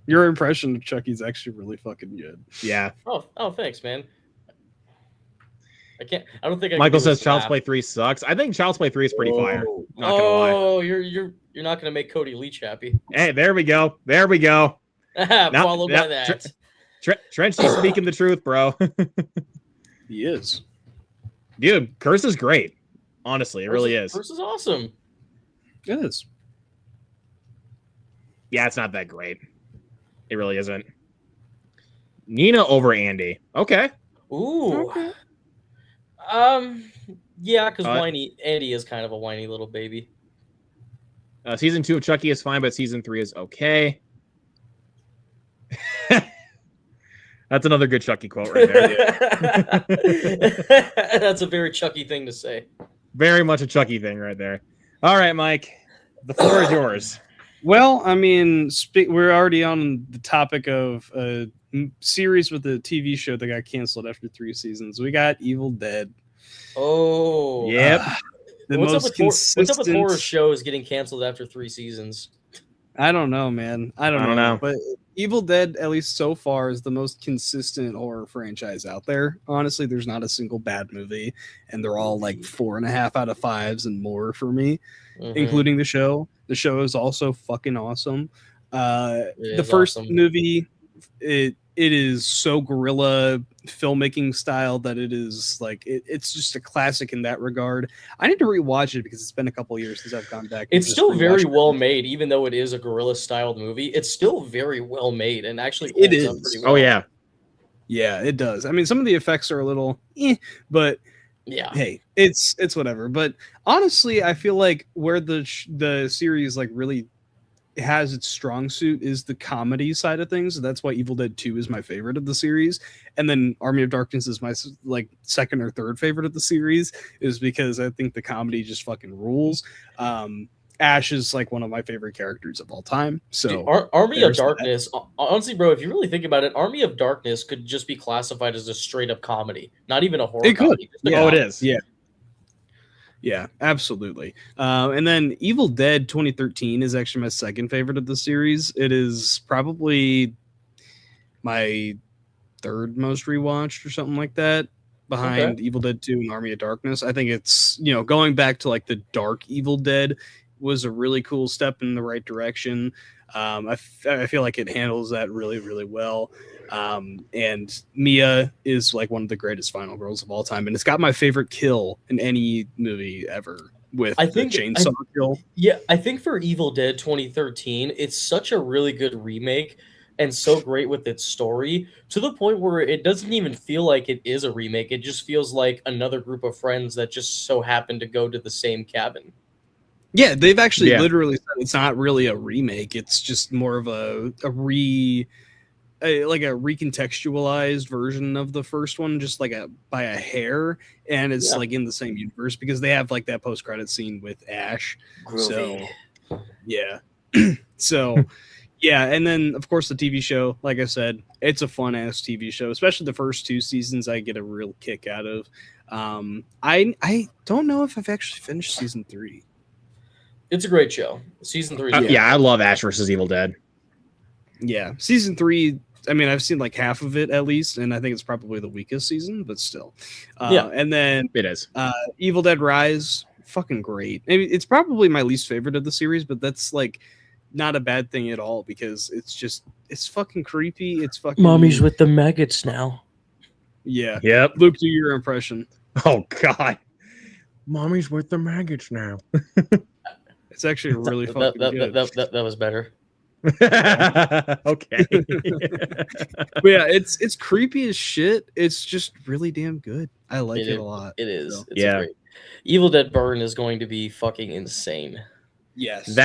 Your impression of Chucky's actually really fucking good. Yeah. Oh, thanks, man. I don't think I can Michael do says this Child's laugh. Play 3 sucks. I think Child's Play 3 is pretty fire. Not gonna lie. Oh, you're not gonna make Cody Leach happy. Hey, there we go. There we go. Followed by that. Trenchy's speaking the truth, bro. He is. Dude, Curse is great. Honestly, it really is. Curse is awesome. It is. Yeah, it's not that great. It really isn't. Nina over Andy. Okay. Ooh. Okay. Yeah, because whiny Andy is kind of a whiny little baby. Season 2 of Chucky is fine, but season 3 is okay. That's another good Chucky quote right there. That's a very Chucky thing to say. Very much a Chucky thing right there. All right, Mike. The floor is yours. Well, I mean, we're already on the topic of a series with a TV show that got canceled after 3 seasons. We got Evil Dead. Oh. Yep. What's up with horror shows getting canceled after 3 seasons? I don't know, man. I don't know. But Evil Dead, at least so far, is the most consistent horror franchise out there. Honestly, there's not a single bad movie, and they're all like 4.5 out of 5s and more for me, including the show. The show is also fucking awesome. The first movie, it is so guerrilla filmmaking style that it is like it's just a classic in that regard. I need to rewatch it because it's been a couple years since I've gone back. It's still very well made, even though it is a guerrilla styled movie. It's still very well made and actually holds up pretty well. Oh yeah, yeah, it does. I mean, some of the effects are a little, but yeah, hey, it's whatever. But honestly, I feel like where the series like really has its strong suit is the comedy side of things. That's why Evil Dead 2 is my favorite of the series, and then Army of Darkness is my like second or third favorite of the series, is because I think the comedy just fucking rules. Ash is like one of my favorite characters of all time. So dude, Army of Darkness, honestly, bro, if you really think about it, Army of Darkness could just be classified as a straight up comedy, not even a horror. It could. Comedy, it is. Yeah. Yeah, absolutely. And then Evil Dead 2013 is actually my second favorite of the series. It is probably my third most rewatched or something like that, behind Evil Dead 2 and Army of Darkness. I think it's, going back to like the dark Evil Dead was a really cool step in the right direction. I feel like it handles that really, really well. And Mia is like one of the greatest final girls of all time, and it's got my favorite kill in any movie ever with the chainsaw kill. Yeah, I think for Evil Dead 2013, it's such a really good remake and so great with its story, to the point where it doesn't even feel like it is a remake. It just feels like another group of friends that just so happen to go to the same cabin. Yeah, they've actually literally said it's not really a remake. It's just more of a recontextualized version of the first one, just like by a hair, and it's like in the same universe because they have like that post-credit scene with Ash. Groovy. So yeah. So yeah, and then of course the TV show, like I said, it's a fun ass TV show, especially the first 2 seasons. I get a real kick out of. I don't know if I've actually finished season 3. It's a great show. Season 3. I love Ash versus Evil Dead. Yeah, season 3. I mean, I've seen like half of it at least, and I think it's probably the weakest season, but still. And then it is. Evil Dead Rise, fucking great. I mean, it's probably my least favorite of the series, but that's like not a bad thing at all because it's fucking creepy. It's fucking Mommy's with the maggots now. Yeah. Yep. Luke, do your impression. Oh God. Mommy's with the maggots now. It's actually really fucking good. That was better. Okay. But yeah, it's creepy as shit. It's just really damn good. I like it a lot. It is. So. It's great. Evil Dead Burn is going to be fucking insane. Yes.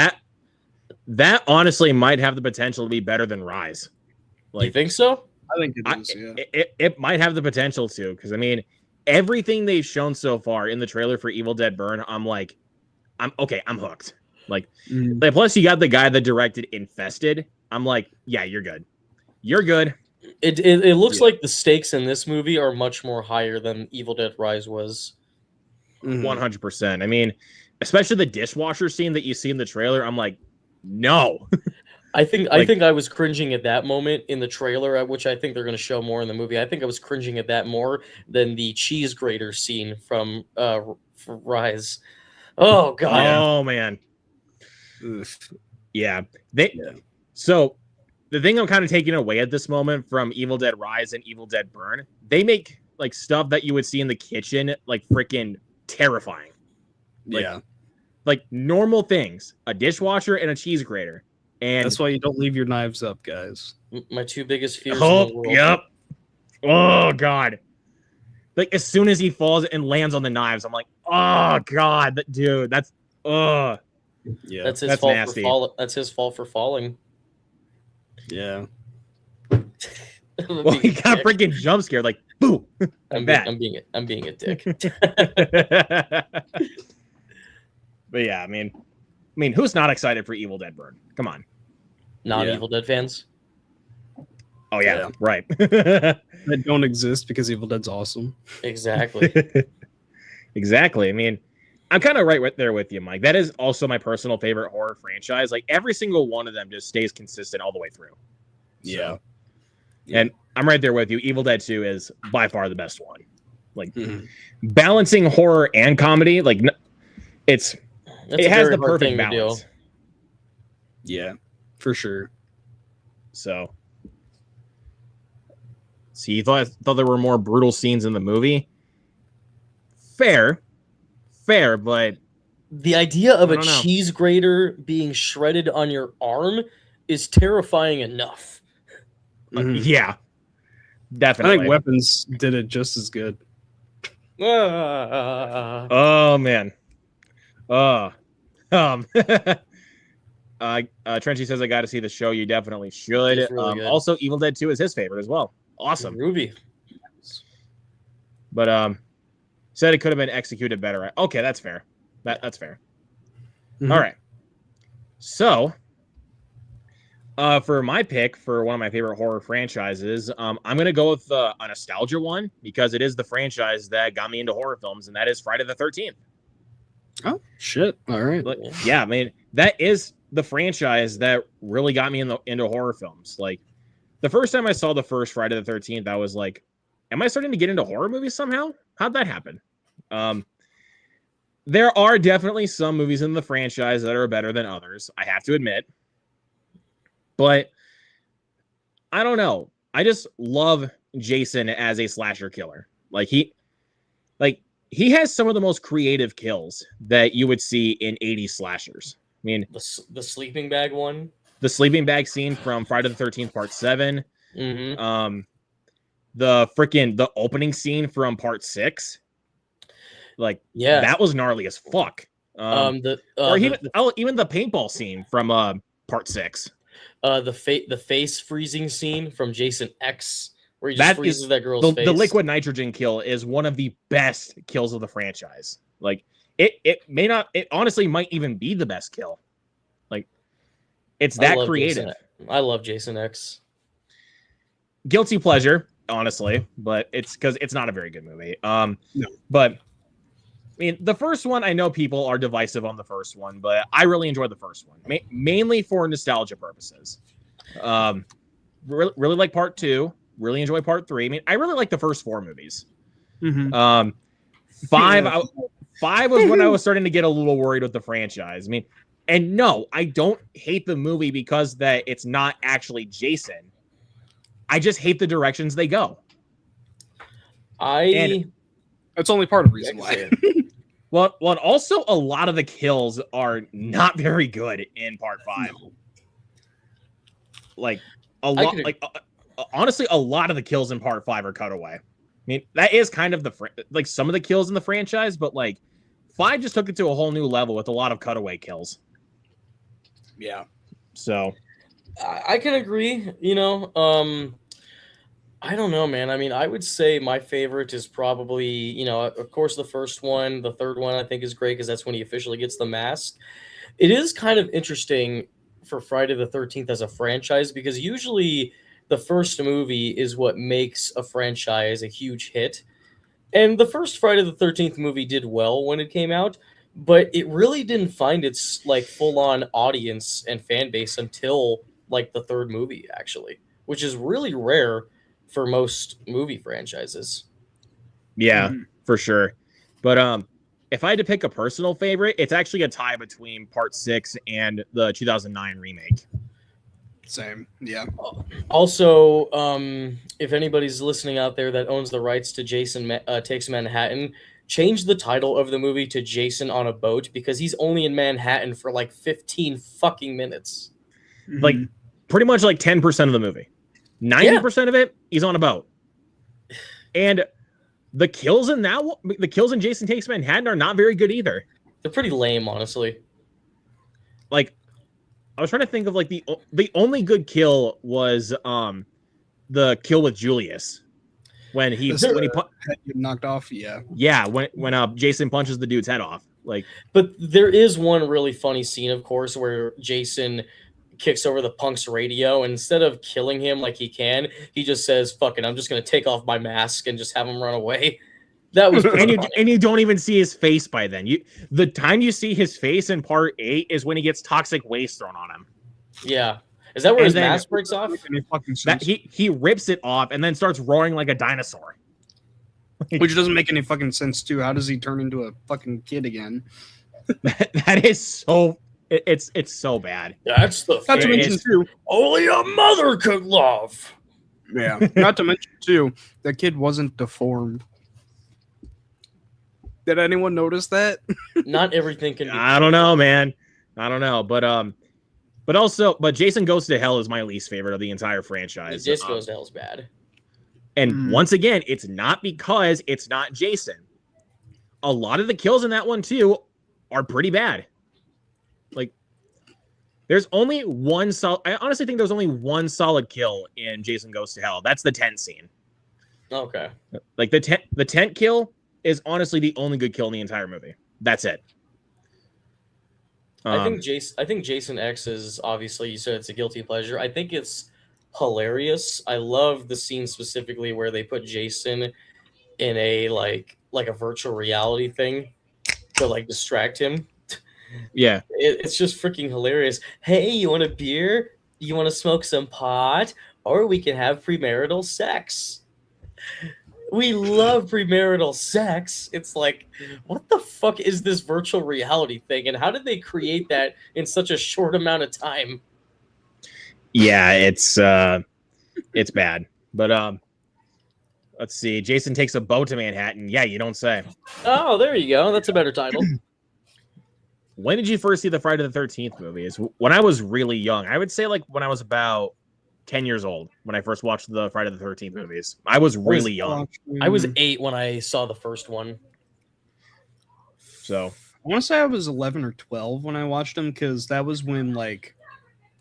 That honestly might have the potential to be better than Rise. Like, you think so? I think it is, yeah. It might have the potential to, because I mean, everything they've shown so far in the trailer for Evil Dead Burn, I'm hooked. Like, plus you got the guy that directed Infested. I'm like, yeah, you're good. You're good. It looks like the stakes in this movie are much more higher than Evil Dead Rise was. 100%. I mean, especially the dishwasher scene that you see in the trailer. I'm like, no. I think I was cringing at that moment in the trailer, which I think they're going to show more in the movie. I think I was cringing at that more than the cheese grater scene from Rise. Oh God. Oh man. Yeah. So the thing I'm kind of taking away at this moment from Evil Dead Rise and Evil Dead Burn, they make like stuff that you would see in the kitchen like freaking terrifying. Like normal things, a dishwasher and a cheese grater. And that's why you don't leave your knives up, guys. My 2 biggest fears in the world. Yep. Oh God. Like as soon as he falls and lands on the knives, I'm like, oh God, dude, that's yeah, that's his fault nasty. That's his fault for falling. Yeah. Well, he got freaking jump scared, like boo. I'm being a dick. But yeah, I mean, who's not excited for Evil Dead Burn? Come on. Non-Evil Dead fans? Oh yeah. Right. That don't exist because Evil Dead's awesome. Exactly. Exactly. I mean, I'm kind of right there with you, Mike. That is also my personal favorite horror franchise. Like every single one of them just stays consistent all the way through. Yeah. And I'm right there with you. Evil Dead 2 is by far the best one. Like balancing horror and comedy, like it has the perfect balance. Yeah, for sure. So you thought there were more brutal scenes in the movie? Fair, but the idea of a cheese grater being shredded on your arm is terrifying enough. Yeah, definitely. I think Weapons did it just as good. Oh man. Trenchy says I got to see the show. You definitely should. Really also, Evil Dead 2 is his favorite as well. Awesome, Ruby. But said it could have been executed better. Okay, that's fair. That's fair. All right. So, for my pick for one of my favorite horror franchises, I'm gonna go with a nostalgia one because it is the franchise that got me into horror films, and that is Friday the 13th. Oh shit! All right. Like, yeah, I mean, that is the franchise that really got me into horror films. Like, the first time I saw the first Friday the 13th, I was like, am I starting to get into horror movies somehow? How'd that happen? There are definitely some movies in the franchise that are better than others, I have to admit. But I don't know. I just love Jason as a slasher killer. Like he has some of the most creative kills that you would see in 80s slashers. I mean, the sleeping bag one, the sleeping bag scene from Friday the 13th Part 7. Mm-hmm. The opening scene from Part 6. Like, yeah, that was gnarly as fuck. Even the paintball scene from Part 6. The face freezing scene from Jason X, where he just freezes that girl's face. The liquid nitrogen kill is one of the best kills of the franchise. Like, it honestly might even be the best kill. Like, it's that creative. I love Jason X. Guilty pleasure, honestly, but it's because it's not a very good movie. No. But I mean, the first one, I know people are divisive on the first one, but I really enjoyed the first one, mainly for nostalgia purposes. Really like Part 2. Really enjoy Part 3. I mean, I really like the first 4 movies. Mm-hmm. 5 was when I was starting to get a little worried with the franchise. I mean, and no, I don't hate the movie because that it's not actually Jason. I just hate the directions they go. That's only part of the reason why. Well, and also a lot of the kills are not very good in Part 5. No. Like honestly, a lot of the kills in Part 5 are cut away. I mean, that is kind of some of the kills in the franchise, but like 5 just took it to a whole new level with a lot of cutaway kills. Yeah. So I can agree, I don't know, man. I mean, I would say my favorite is probably, of course, the first one. The third one I think is great because that's when he officially gets the mask. It is kind of interesting for Friday the 13th as a franchise because usually the first movie is what makes a franchise a huge hit. And the first Friday the 13th movie did well when it came out, but it really didn't find its like full-on audience and fan base until like the third movie, actually, which is really rare for most movie franchises. Yeah, for sure. But if I had to pick a personal favorite, it's actually a tie between Part 6 and the 2009 remake. Same. Yeah. Also, if anybody's listening out there that owns the rights to Jason Takes Manhattan, change the title of the movie to Jason on a Boat because he's only in Manhattan for like 15 fucking minutes. Like pretty much like 10% of the movie. 90% of it, he's on a boat. And the kills in Jason Takes Manhattan are not very good either. They're pretty lame, honestly. Like, I was trying to think of like the only good kill was the kill with Julius when he head knocked off. Yeah, when Jason punches the dude's head off. Like, but there is one really funny scene, of course, where Jason kicks over the punk's radio, and instead of killing him like he can, he just says, "Fuck it, I'm just gonna take off my mask and just have him run away." That was and you don't even see his face by then. The time you see his face in Part 8 is when he gets toxic waste thrown on him. Yeah, is that where his mask breaks off? He rips it off and then starts roaring like a dinosaur. Which doesn't make any fucking sense too. How does he turn into a fucking kid again? That is so. It's so bad. That's the not to mention too. Only a mother could love. Yeah. Not to mention too, that kid wasn't deformed. Did anyone notice that? Not everything can be. I don't know, man. I don't know, but Jason Goes to Hell is my least favorite of the entire franchise. Jason Goes to Hell is bad. And once again, it's not because it's not Jason. A lot of the kills in that one too are pretty bad. Like, there's only one solid. I honestly think there's only one solid kill in Jason Goes to Hell. That's the tent scene. Okay. Like the tent kill is honestly the only good kill in the entire movie. That's it. I think Jason X is obviously, you said it's a guilty pleasure. I think it's hilarious. I love the scene specifically where they put Jason in a like a virtual reality thing, to like distract him. Yeah. It's just freaking hilarious. Hey, you want a beer? You want to smoke some pot? Or we can have premarital sex. We love premarital sex. It's like, what the fuck is this virtual reality thing? And how did they create that in such a short amount of time? Yeah, it's bad. But let's see. Jason takes a boat to Manhattan. Yeah, you don't say. Oh, there you go. That's a better title. When did you first see the Friday the 13th movies? When I was really young. I would say like when I was about 10 years old when I first watched the Friday the 13th movies. I was really young. I was 8 when I saw the first one. So I want to say I was 11 or 12 when I watched them, because that was when like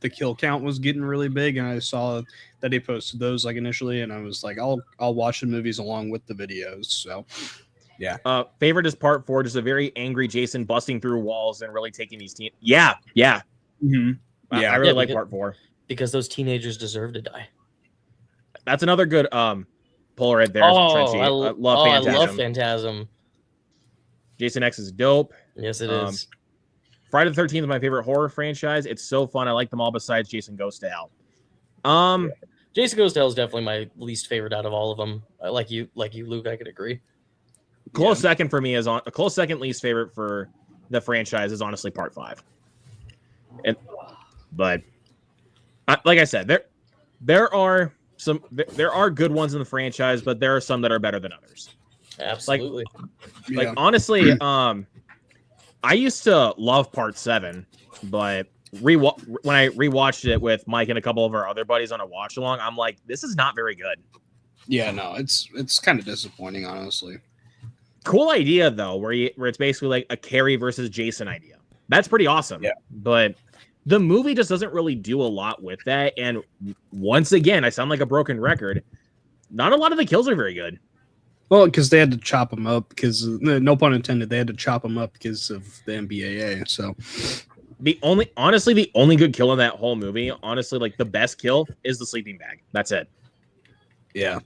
the kill count was getting really big, and I saw that he posted those like initially, and I was like, I'll watch the movies along with the videos. So yeah. Favorite is part 4, just a very angry Jason busting through walls and really taking these teens. Yeah. Mm-hmm. I really like part 4. Because those teenagers deserve to die. That's another good pull right there. Oh, Trenchy. I love Phantasm. I love Phantasm. Jason X is dope. Yes, it is. Friday the 13th is my favorite horror franchise. It's so fun. I like them all besides Jason Goes to Hell. Jason Goes to Hell is definitely my least favorite out of all of them. Like you, Luke, I could agree. Close second for me is a close second least favorite for the franchise is honestly part 5. But like I said, there are good ones in the franchise, but there are some that are better than others. Absolutely. Like honestly, I used to love part 7, but when I rewatched it with Mike and a couple of our other buddies on a watch along, I'm like, this is not very good. Yeah, no, it's kind of disappointing, honestly. Cool idea though, where it's basically like a Carrie versus Jason idea. That's pretty awesome. Yeah. But the movie just doesn't really do a lot with that. And once again, I sound like a broken record. Not a lot of the kills are very good. Well, because they had to chop them up, because no pun intended, they had to chop them up because of the MBAA. So the only good kill in that whole movie, honestly, like the best kill is the sleeping bag. That's it. Yeah.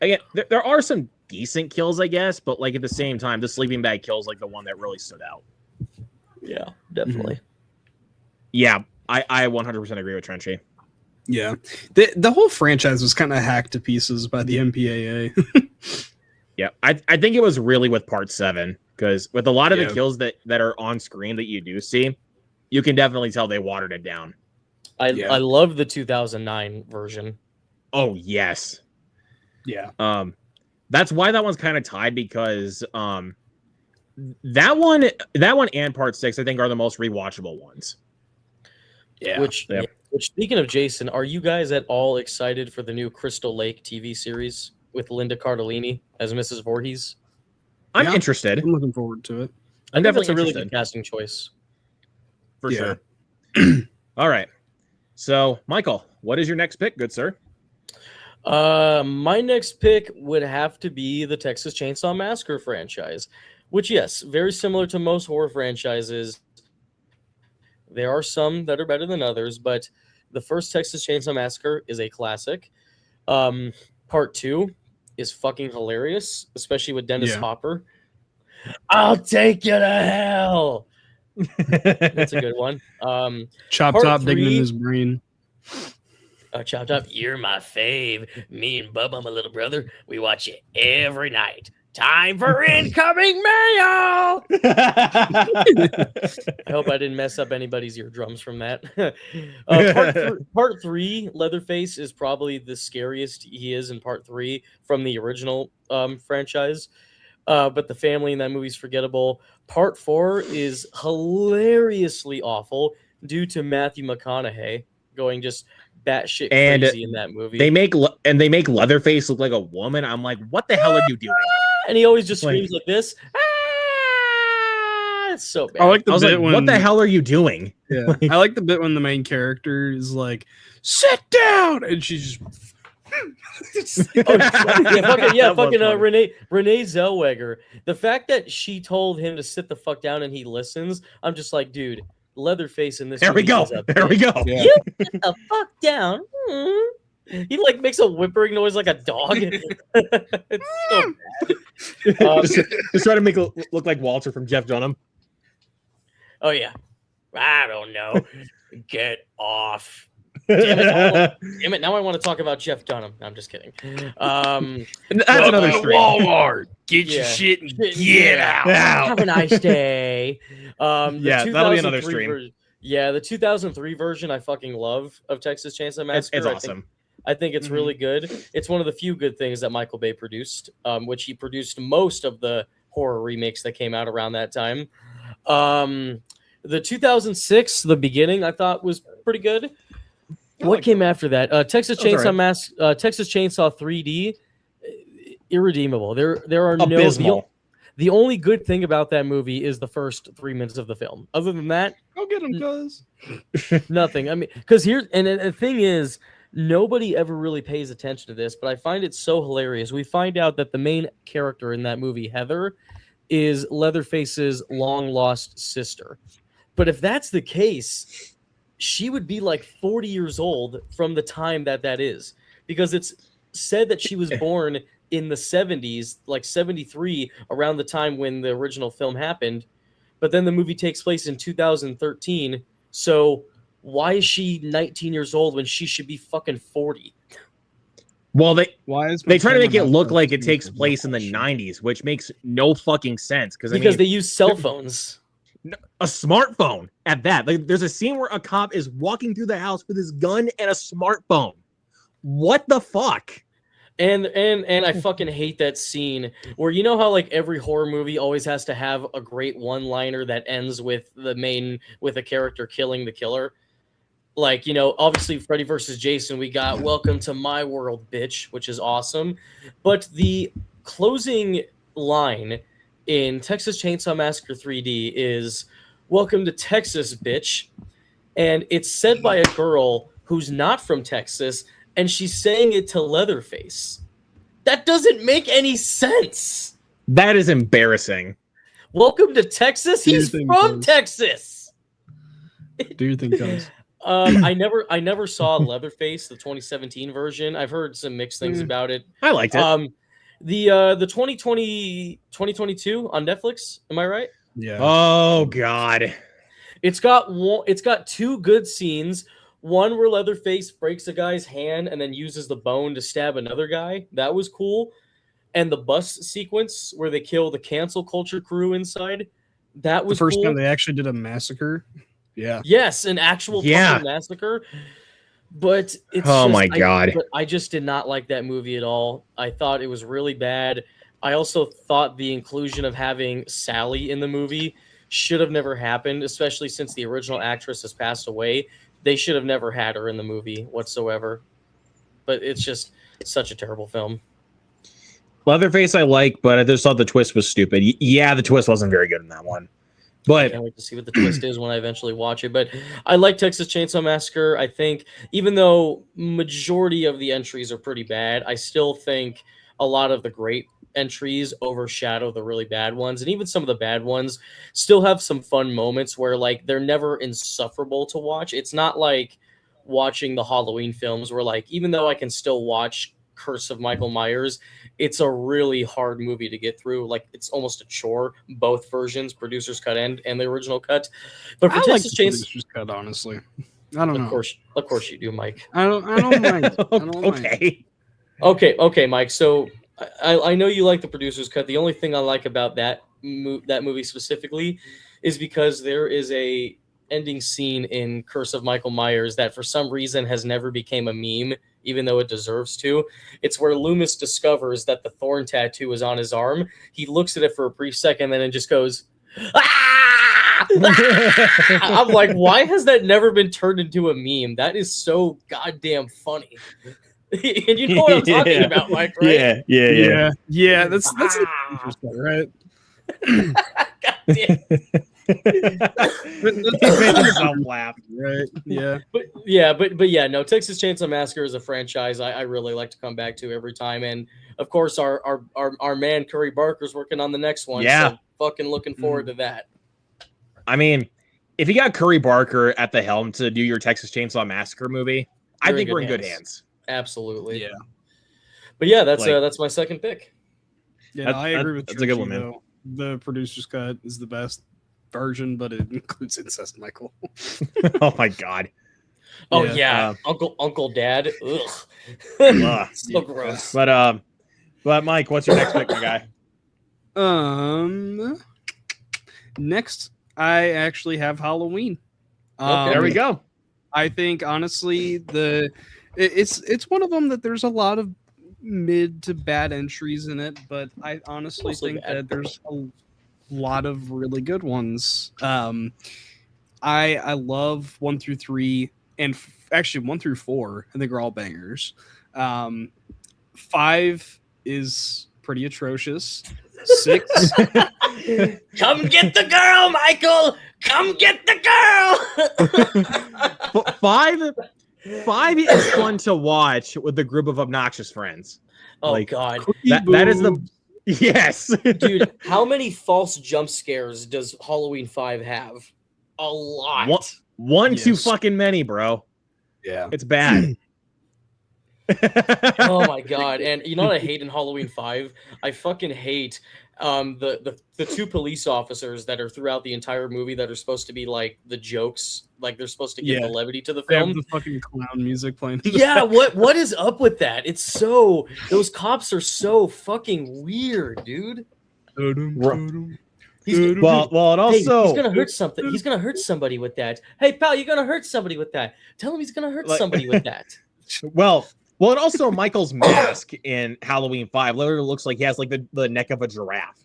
Again, there are some decent kills, I guess, but like at the same time, the sleeping bag kill is like the one that really stood out. Yeah, definitely. Mm-hmm. Yeah, I 100% agree with Trenchy. Yeah. The whole franchise was kind of hacked to pieces by the MPAA. Yeah, I think it was really with part 7, because with a lot of the kills that are on screen that you do see, you can definitely tell they watered it down. I love the 2009 version. Oh, yes. Yeah. That's why that one's kind of tied, because that one and part 6 I think are the most rewatchable ones. Yeah. Which speaking of Jason, are you guys at all excited for the new Crystal Lake TV series with Linda Cardellini as Mrs. Voorhees? I'm interested. I'm looking forward to it. I think that's a really good casting choice. For sure. All right. So, Michael, what is your next pick, good sir? My next pick would have to be the Texas Chainsaw Massacre franchise, which, yes, very similar to most horror franchises. There are some that are better than others, but the first Texas Chainsaw Massacre is a classic. Part 2 is fucking hilarious, especially with Dennis Hopper. I'll take you to hell. That's a good one. Chop Top digging in his brain. Chop Top, you're my fave. Me and Bubba, my little brother, we watch it every night. Time for incoming mail. I hope I didn't mess up anybody's eardrums from that. Part 3, Leatherface is probably the scariest he is in part 3 from the original franchise. But the family in that movie is forgettable. Part 4 is hilariously awful due to Matthew McConaughey going just batshit crazy in that movie. They make Leatherface look like a woman. I'm like, what the hell are you doing? And he always just screams like this. It's so bad. I like the bit when, what the hell are you doing? Yeah, I like the bit when the main character is like, "Sit down," and she's just fucking Renee Zellweger. The fact that she told him to sit the fuck down and he listens, I'm just like, dude, Leatherface in this. There we go. Yeah. Yeah. You sit the fuck down. He like makes a whimpering noise like a dog. It's so bad. Just try to make it look like Walter from Jeff Dunham. Oh yeah, I don't know. Get off. Damn it! Now I want to talk about Jeff Dunham. No, I'm just kidding. That's another stream. Walmart. Get your shit and get out. Have a nice day. Yeah, that'll be another stream. The 2003 version I fucking love of Texas Chainsaw Massacre. It's awesome. I think it's really good. It's one of the few good things that Michael Bay produced, which he produced most of the horror remakes that came out around that time. The 2006, The Beginning, I thought was pretty good. What came after that? Texas Chainsaw Texas Chainsaw 3D, irredeemable. There are abysmal. The only good thing about that movie is the first 3 minutes of the film. Other than that, go get him, cuz. Nothing. I mean, because here and the thing is, nobody ever really pays attention to this, but I find it so hilarious. We find out that the main character in that movie, Heather, is Leatherface's long lost sister. But if that's the case, she would be like 40 years old from the time that is, because it's said that she was born in the 70s, like 73, around the time when the original film happened. But then the movie takes place in 2013. So why is she 19 years old when she should be fucking 40? Well, they try to make it look like it takes place in the 90s, which makes no fucking sense. Because they use cell phones. A smartphone at that. Like, there's a scene where a cop is walking through the house with his gun and a smartphone. What the fuck? And I fucking hate that scene where, you know how like every horror movie always has to have a great one-liner that ends with a character killing the killer. Like, you know, obviously Freddy versus Jason, we got "Welcome to my world, bitch," which is awesome. But the closing line in Texas Chainsaw Massacre 3D is "Welcome to Texas, bitch." And it's said by a girl who's not from Texas, and she's saying it to Leatherface. That doesn't make any sense. That is embarrassing. Welcome to Texas? He's from Texas. Do your thing, guys. I never saw Leatherface, the 2017 version. I've heard some mixed things about it. I liked it. The 2022 on Netflix, am I right? Yeah. Oh god. It's got two good scenes. One where Leatherface breaks a guy's hand and then uses the bone to stab another guy. That was cool. And the bus sequence where they kill the cancel culture crew inside. That was the first cool. time they actually did a massacre. Yeah. Yes, an actual fucking massacre. But it's God. I just did not like that movie at all. I thought it was really bad. I also thought the inclusion of having Sally in the movie should have never happened, especially since the original actress has passed away. They should have never had her in the movie whatsoever. But it's just such a terrible film. Leatherface I like, but I just thought the twist was stupid. Yeah, the twist wasn't very good in that one. But I can't wait to see what the twist is when I eventually watch it. But I like Texas Chainsaw Massacre. I think even though majority of the entries are pretty bad, I still think a lot of the great entries overshadow the really bad ones. And even some of the bad ones still have some fun moments where like they're never insufferable to watch. It's not like watching the Halloween films where like, even though I can still watch Curse of Michael Myers, it's a really hard movie to get through. Like it's almost a chore, both versions, producer's cut and the original cut. But for Texas Chainsaw producer's cut, honestly, I don't know. Of course you do, Mike. I don't mind. Okay, Mike. So I know you like the producer's cut. The only thing I like about that movie specifically is because there is a ending scene in Curse of Michael Myers that for some reason has never became a meme, even though it deserves to. It's where Loomis discovers that the thorn tattoo is on his arm. He looks at it for a brief second, and then just goes, "Ah!" I'm like, why has that never been turned into a meme? That is so goddamn funny. And you know what I'm talking about, Mike, right? Yeah. That's right. God damn. Made himself laugh. Right. Yeah. But yeah, no, Texas Chainsaw Massacre is a franchise I really like to come back to every time. And of course our man Curry Barker's working on the next one. Yeah. So fucking looking forward to that. I mean, if you got Curry Barker at the helm to do your Texas Chainsaw Massacre movie, I think we're in good hands. Absolutely. Yeah. But yeah, that's Like- that's my second pick. Yeah, no, I agree with that's a good one, Trishy, man. though. The producer's cut is the best version, but it includes incest, Michael. Oh my god. Oh Yeah. yeah, Uncle Dad. Ugh. Ugh. So gross. But Mike, what's your next pick, my guy? Next, I actually have Halloween. Okay. There we go. I think honestly, it's one of them that there's a lot of mid to bad entries in it, but I honestly Mostly think bad. that there's a lot of really good ones. I love 1 through 3 and actually 1 through 4. I think are all bangers. 5 is pretty atrocious. 6 Come get the girl, Michael. Come get the girl. Five is fun to watch with a group of obnoxious friends. Oh Like, God, That is the yes. dude! How many false jump scares does Halloween 5 have? A lot. One too Yes. fucking many, bro. Yeah. It's bad. Oh my God! And you know what I hate in Halloween 5? I fucking hate the two police officers that are throughout the entire movie that are supposed to be like the jokes, like they're supposed to give Yeah. the levity to the They have film. the fucking clown music playing. in the Yeah, back. what is up with that? It's so those cops are so fucking weird, dude. He's, well, and hey, also he's gonna hurt something. He's gonna hurt somebody with that. Hey, pal, you're gonna hurt somebody with that. Tell him he's gonna hurt Like- somebody with that. well, and also Michael's mask in Halloween 5 literally looks like he has like the neck of a giraffe.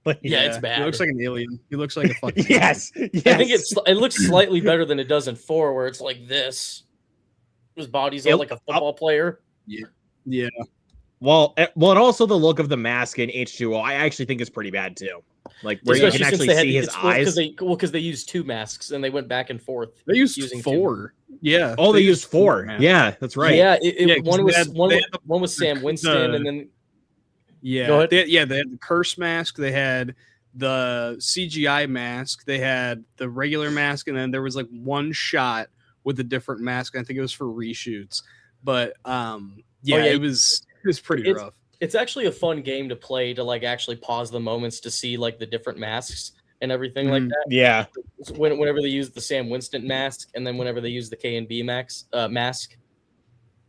Like, Yeah, it's bad. He looks like an alien. He looks like a fucking yes. I think it looks slightly better than it does in 4, where it's like this. His body's all like a football player. Yeah. Well, and also the look of the mask in H2O, I actually think is pretty bad too. Like where you can Especially since actually they had see to his get eyes. because they used 2 masks and they went back and forth. They used Using 4. Yeah. Oh, they used 4. man. Yeah, that's right. Yeah, Yeah, 'cause one was they had one was Sam Winston, and then Yeah. Go ahead. They had the curse mask. They had the CGI mask. They had the regular mask, and then there was like one shot with a different mask. I think it was for reshoots. But it was pretty It's- rough. it's actually a fun game to play, to like actually pause the moments to see like the different masks and everything like Mhm. that. Yeah. So whenever they use the Sam Winston mask, and then whenever they use the K&B mask.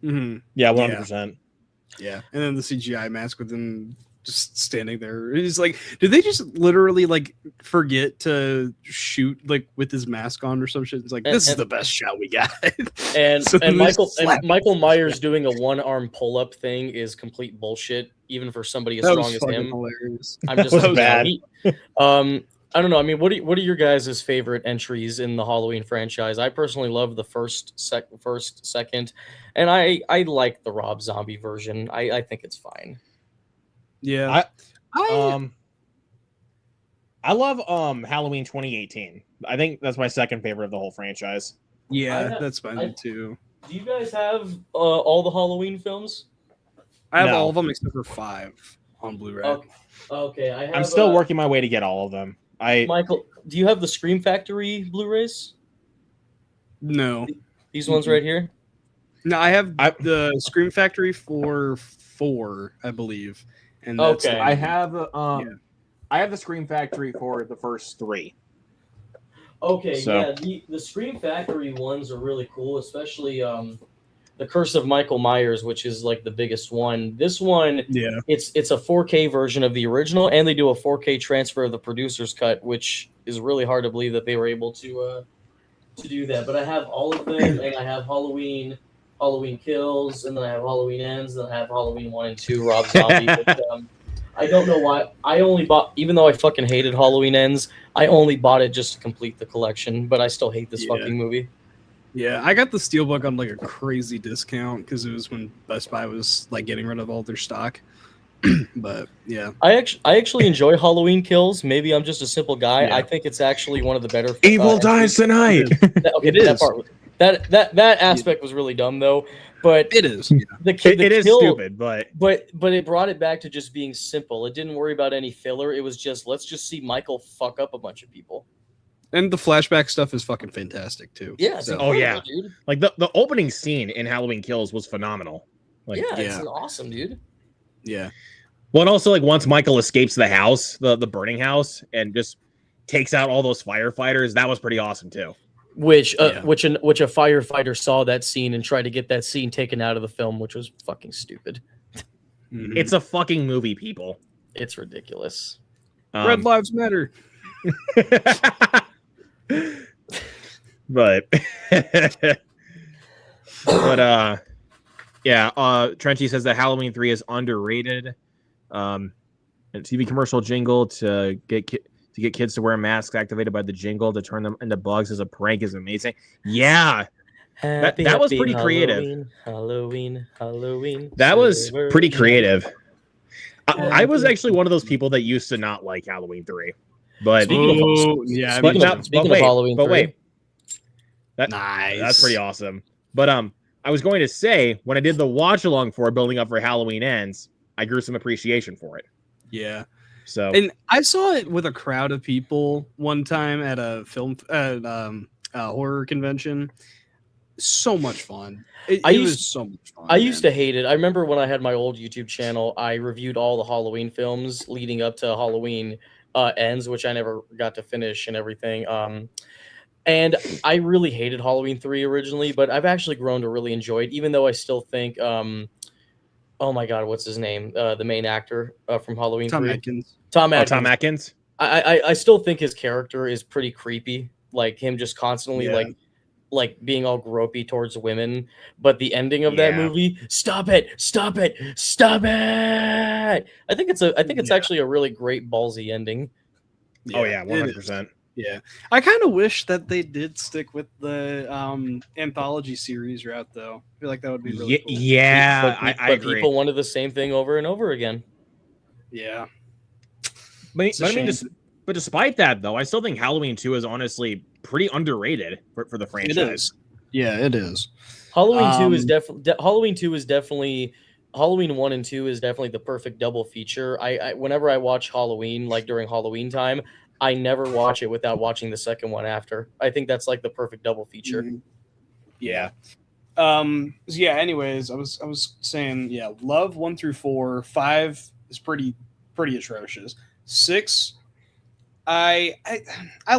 Mhm. Yeah, 100%. Yeah, and then the CGI mask with them just standing there. It's like, did they just literally like forget to shoot like with his mask on or some shit? It's like, this is And- the best shot we got. And So and they Michael slap Michael Myers doing a one-arm pull-up thing is complete bullshit, even for somebody as That strong was as fucking him. hilarious. I'm just Was like, bad. I don't know. I mean, what are your guys' favorite entries in the Halloween franchise? I personally love the first, second, and I like the Rob Zombie version. I think it's fine. Yeah, I love Halloween 2018. I think that's my second favorite of the whole franchise. that's fine too. Do you guys have all the Halloween films? I have No. all of them except for 5 on Blu-ray. Okay, I have. I'm still working my way to get all of them. Michael, do you have the Scream Factory Blu-rays? No, These ones right here. no, I have the Scream Factory for 4, I believe. And that's Okay. I have I have the Scream Factory for the first 3. Okay, So- yeah, the Scream Factory ones are really cool, especially the Curse of Michael Myers, which is like the biggest one. This one, yeah. it's a 4K version of the original, and they do a 4K transfer of the producer's cut, which is really hard to believe that they were able to do that. But I have all of them, and I have Halloween Kills, and then I have Halloween Ends, and then I have Halloween 1 and 2, Rob Zombie. But, I don't know why. I only bought, even though I fucking hated Halloween Ends, I only bought it just to complete the collection. But I still hate this Yeah. fucking movie. Yeah, I got the Steelbook on like a crazy discount because it was when Best Buy was like getting rid of all their stock. But yeah, I actually enjoy Halloween Kills. Maybe I'm just a simple guy. Yeah. I think it's actually one of the better. Evil dies tonight. Okay, It that is. part. That aspect was really dumb though. But it is. the kill, It is stupid, but But it brought it back to just being simple. It didn't worry about any filler. It was just, let's just see Michael fuck up a bunch of people. And the flashback stuff is fucking fantastic too. Yeah, it's So, incredible, yeah. dude. Like the opening scene in Halloween Kills was phenomenal. Like, Yeah, it's Yeah. awesome, dude. yeah. well, and also like once Michael escapes the house, the burning house, and just takes out all those firefighters, that was pretty awesome too. Which Yeah. which a firefighter saw that scene and tried to get that scene taken out of the film, which was fucking stupid. Mhm. It's a fucking movie, people. It's ridiculous. Red Lives Matter. but yeah, Trenchy says that Halloween 3 is underrated. And TV commercial jingle to get kids to wear masks activated by the jingle to turn them into bugs as a prank is amazing. Yeah. That was pretty creative. Halloween. That was silver pretty night. creative. I was actually one of those people that used to not like Halloween 3. But Speaking of- yeah. but, me now- too. Speaking but of wait, Halloween but 3. wait. Nice. That's pretty awesome. But I was going to say when I did the watch along for Building Up for Halloween Ends, I grew some appreciation for it. Yeah. So And I saw it with a crowd of people one time at a horror convention. So much fun. It was so much fun. I used to hate it. I remember when I had my old YouTube channel, I reviewed all the Halloween films leading up to Halloween Ends, which I never got to finish and everything. And I really hated Halloween 3 originally, but I've actually grown to really enjoy it, even though I still think, oh my God, what's his name? The main actor from Halloween Tom 3. Atkins. Tom Atkins. Tom Atkins. I still think his character is pretty creepy. Like him just constantly Yeah. like being all gropey towards women. But the ending of that Yeah. movie, stop it. I think it's actually a really great ballsy ending. Oh yeah, it 100%. Yeah, I kind of wish that they did stick with the anthology series route, though. I feel like that would be really cool. Yeah, But I agree. people wanted the same thing over and over again. Yeah, But It's a I mean, shame. but despite that, though, I still think Halloween 2 is honestly pretty underrated for the it franchise. is. Yeah, it is. Halloween 2 is Um, definitely Halloween 1 and 2 is definitely the perfect double feature. I whenever I watch Halloween, like during Halloween time, I never watch it without watching the second one after. I think that's like the perfect double feature. Mhm. Yeah. So yeah. Anyways, I was saying, yeah, love 1 through 4. 5 is pretty atrocious. 6, I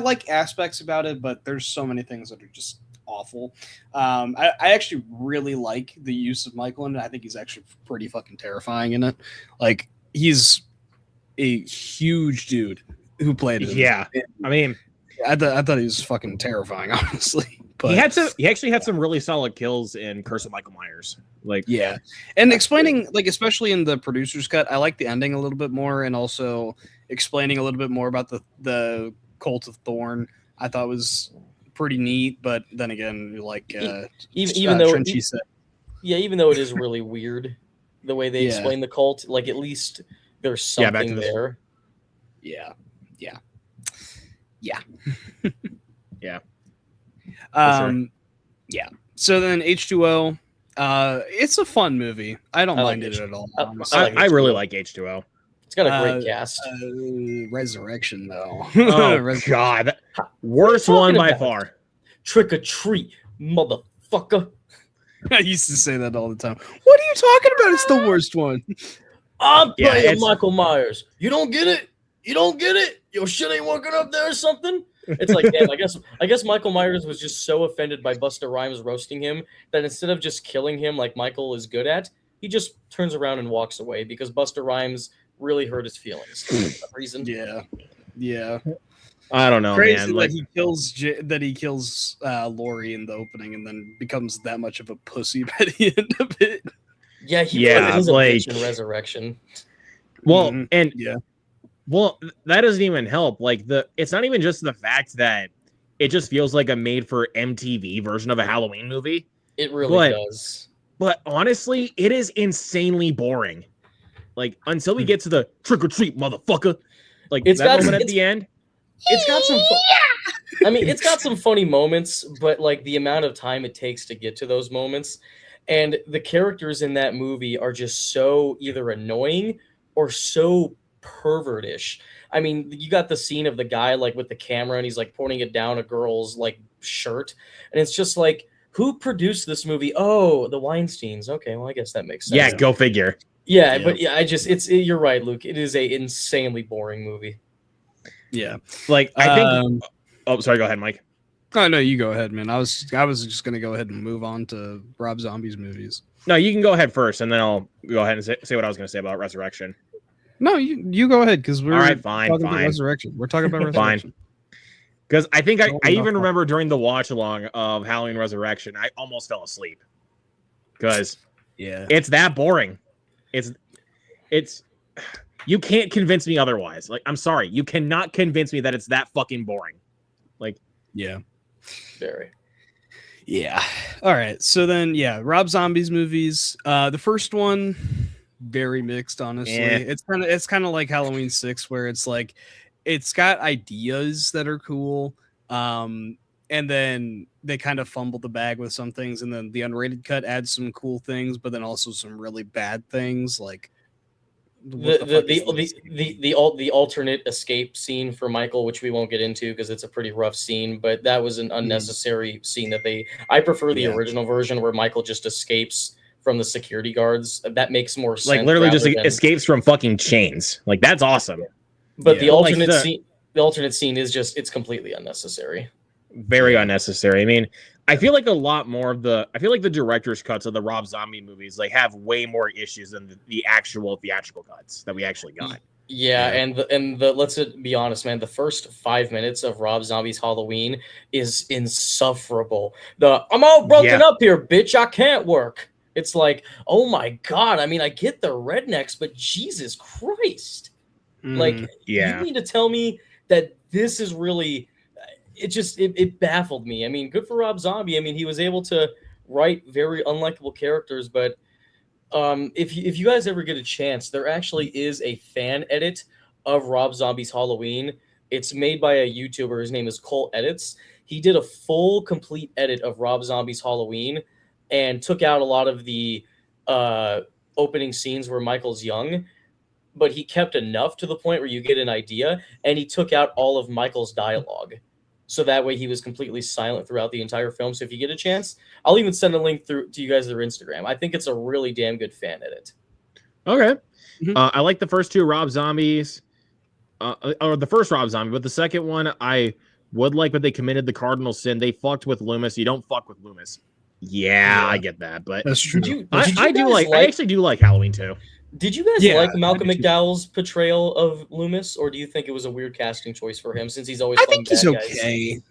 like aspects about it, but there's so many things that are just awful. I actually really like the use of Michael in it. I think he's actually pretty fucking terrifying in it. Like he's a huge dude who played him. Yeah, I mean, I thought he was fucking terrifying, honestly. But he actually had some really solid kills in Curse of Michael Myers. Like, yeah, and explaining, like, especially in the producer's cut, I like the ending a little bit more, and also explaining a little bit more about the Cult of Thorn. I thought was pretty neat, but then again, like Even though Trenchy said, even though it is really weird the way they Yeah. explain the cult, like at least there's Yeah, back to something the- there. yeah. Yeah. Yeah. So then H2O, it's a fun movie. I don't I like mind it H- at all. I- honestly. like I really H2O. like H2O. It's got a great Uh, cast. Resurrection though. Oh God, worst one talking by about? far. Trick or treat, motherfucker. I used to say that all the time. What are you talking about? It's the worst one. I'm Yeah, playing it's- Michael Myers. You don't get it? Your shit ain't working up there or something? It's like, damn, I guess Michael Myers was just so offended by Busta Rhymes roasting him that instead of just killing him like Michael is good at, he just turns around and walks away because Busta Rhymes really hurt his feelings for some reason. Yeah. I don't know, Crazy man. that Like, he kills Lori in the opening and then becomes that much of a pussy by the end of it. Yeah, Yeah, he's a like- bitch in Resurrection. well, Mhm. and Yeah. well, that doesn't even help. Like it's not even just the fact that it just feels like a made for MTV version of a Halloween movie. It really But- does. But honestly, it is insanely boring. Like until we get to the trick or treat, motherfucker. Like It's that got- moment at it's- the end. It's got some I mean, it's got some funny moments, but like the amount of time it takes to get to those moments and the characters in that movie are just so either annoying or so pervertish. I mean, you got the scene of the guy like with the camera and he's like pointing it down a girl's like shirt, and it's just like, who produced this movie? Oh, the Weinsteins. Okay, well, I guess that makes sense. Yeah, go figure. Yeah, but yeah, you're right, Luke. It is a insanely boring movie. Yeah, like I think. Oh, sorry. Go ahead, Mike. Oh no, you go ahead, man. I was just gonna go ahead and move on to Rob Zombie's movies. No, you can go ahead first, and then I'll go ahead and say what I was going to say about Resurrection. No, you go ahead because we're all right. Fine. Talking about Resurrection. We're talking about Resurrection. Because I think I even remember during the watch along of Halloween Resurrection, I almost fell asleep. Because it's that boring. It's you can't convince me otherwise. Like, I'm sorry, you cannot convince me that it's that fucking boring. Like, yeah, very. Yeah. All right. So then, Rob Zombie's movies. The first one, very mixed, honestly. It's kind of like Halloween 6, where it's like it's got ideas that are cool. And then they kind of fumble the bag with some things, and then the unrated cut adds some cool things, but then also some really bad things, like the alternate escape scene for Michael, which we won't get into because it's a pretty rough scene, but that was an unnecessary scene that I prefer the original version where Michael just escapes from the security guards. That makes more sense. Like literally just escapes from fucking chains. Like that's awesome. But the alternate scene is just, it's completely unnecessary. Very unnecessary. I mean, I feel like the director's cuts of the Rob Zombie movies like have way more issues than the actual theatrical cuts that we actually got. Yeah, and the let's be honest, man. The first 5 minutes of Rob Zombie's Halloween is insufferable. I'm all broken up here, bitch. I can't work. It's like, oh my god. I mean, I get the rednecks, but Jesus Christ, like, you mean to tell me that this is really? It baffled me. I mean, good for Rob Zombie. I mean, he was able to write very unlikable characters, but if you guys ever get a chance, there actually is a fan edit of Rob Zombie's Halloween. It's made by a YouTuber. His name is Cole Edits. He did a full, complete edit of Rob Zombie's Halloween and took out a lot of the opening scenes where Michael's young, but he kept enough to the point where you get an idea, and he took out all of Michael's dialogue. So that way he was completely silent throughout the entire film. So if you get a chance, I'll even send a link through to you guys their Instagram. I think it's a really damn good fan edit. Okay. I like the first two Rob Zombies, or the first Rob Zombie, but the second one I would like, but they committed the cardinal sin. They fucked with Loomis. You don't fuck with Loomis. Yeah, I get that, but that's true. I actually do like Halloween 2. Did you guys like Malcolm McDowell's portrayal of Loomis, or do you think it was a weird casting choice for him since he's always? I think he's okay.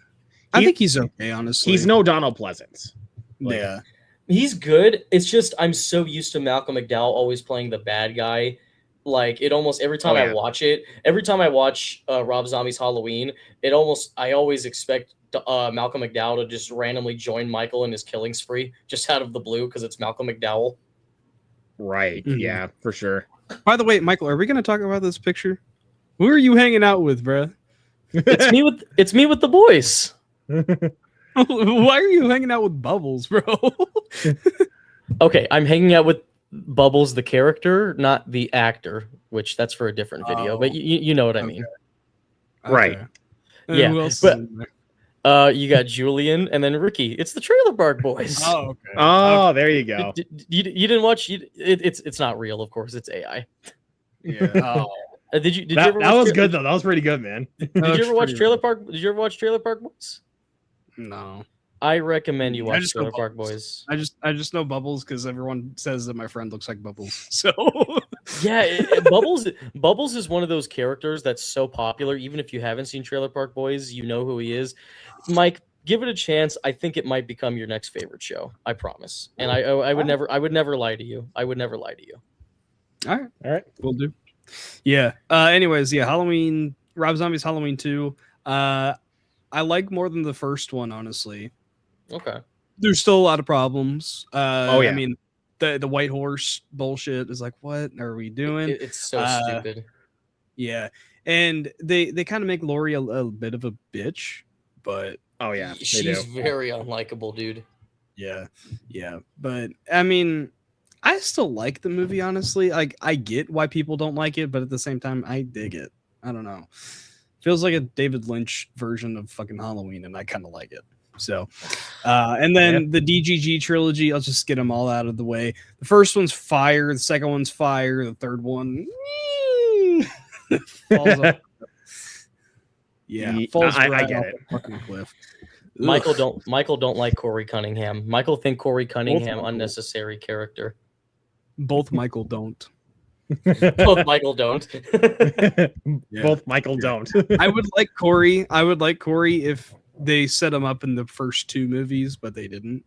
I think he's okay, honestly. He's no Donald Pleasance. Yeah, he's good. It's just I'm so used to Malcolm McDowell always playing the bad guy. Like it almost every time I watch it, every time I watch Rob Zombie's Halloween, I always expect Malcolm McDowell to just randomly join Michael in his killing spree just out of the blue because it's Malcolm McDowell. Right. Yeah, for sure. By the way, Michael, are we going to talk about this picture? Who are you hanging out with, bro? It's me with the boys. Why are you hanging out with Bubbles, bro? Okay, I'm hanging out with Bubbles, the character, not the actor, which that's for a different video, but you know what I mean. Right. Yeah. Who else you got Julian and then Ricky. It's the Trailer Park Boys. Oh, okay. Oh, there you go. You didn't watch? It's not real, of course. It's AI. Yeah. Oh. Did you? That was good though. That was pretty good, man. Did you ever watch Trailer Park? Did you ever watch Trailer Park Boys? No. I recommend you watch Trailer Park Boys. I just know Bubbles because everyone says that my friend looks like Bubbles. So yeah, Bubbles is one of those characters that's so popular. Even if you haven't seen Trailer Park Boys, you know who he is. Mike, give it a chance. I think it might become your next favorite show. I promise. And I would never lie to you. I would never lie to you. All right, we'll do. Yeah. Anyways, Halloween. Rob Zombie's Halloween 2. I like more than the first one, honestly. Okay. There's still a lot of problems. I mean, the white horse bullshit is like, what are we doing? It's so stupid. Yeah, and they kind of make Lori a bit of a bitch, but she's very unlikable, dude. Yeah, but I mean, I still like the movie, honestly. Like, I get why people don't like it, but at the same time, I dig it. I don't know. Feels like a David Lynch version of fucking Halloween, and I kind of like it. So, and then the DGG trilogy, I'll just get them all out of the way. The first one's fire. The second one's fire. The third one falls off. Yeah, falls I right get off it. the fucking cliff. Michael Ugh. don't like Corey Cunningham. Michael think Corey Cunningham Michael. unnecessary character. Both Michael don't. Both Michael don't. Yeah. Both Michael don't. I would like Corey. I would like Corey if they set him up in the first two movies, but they didn't.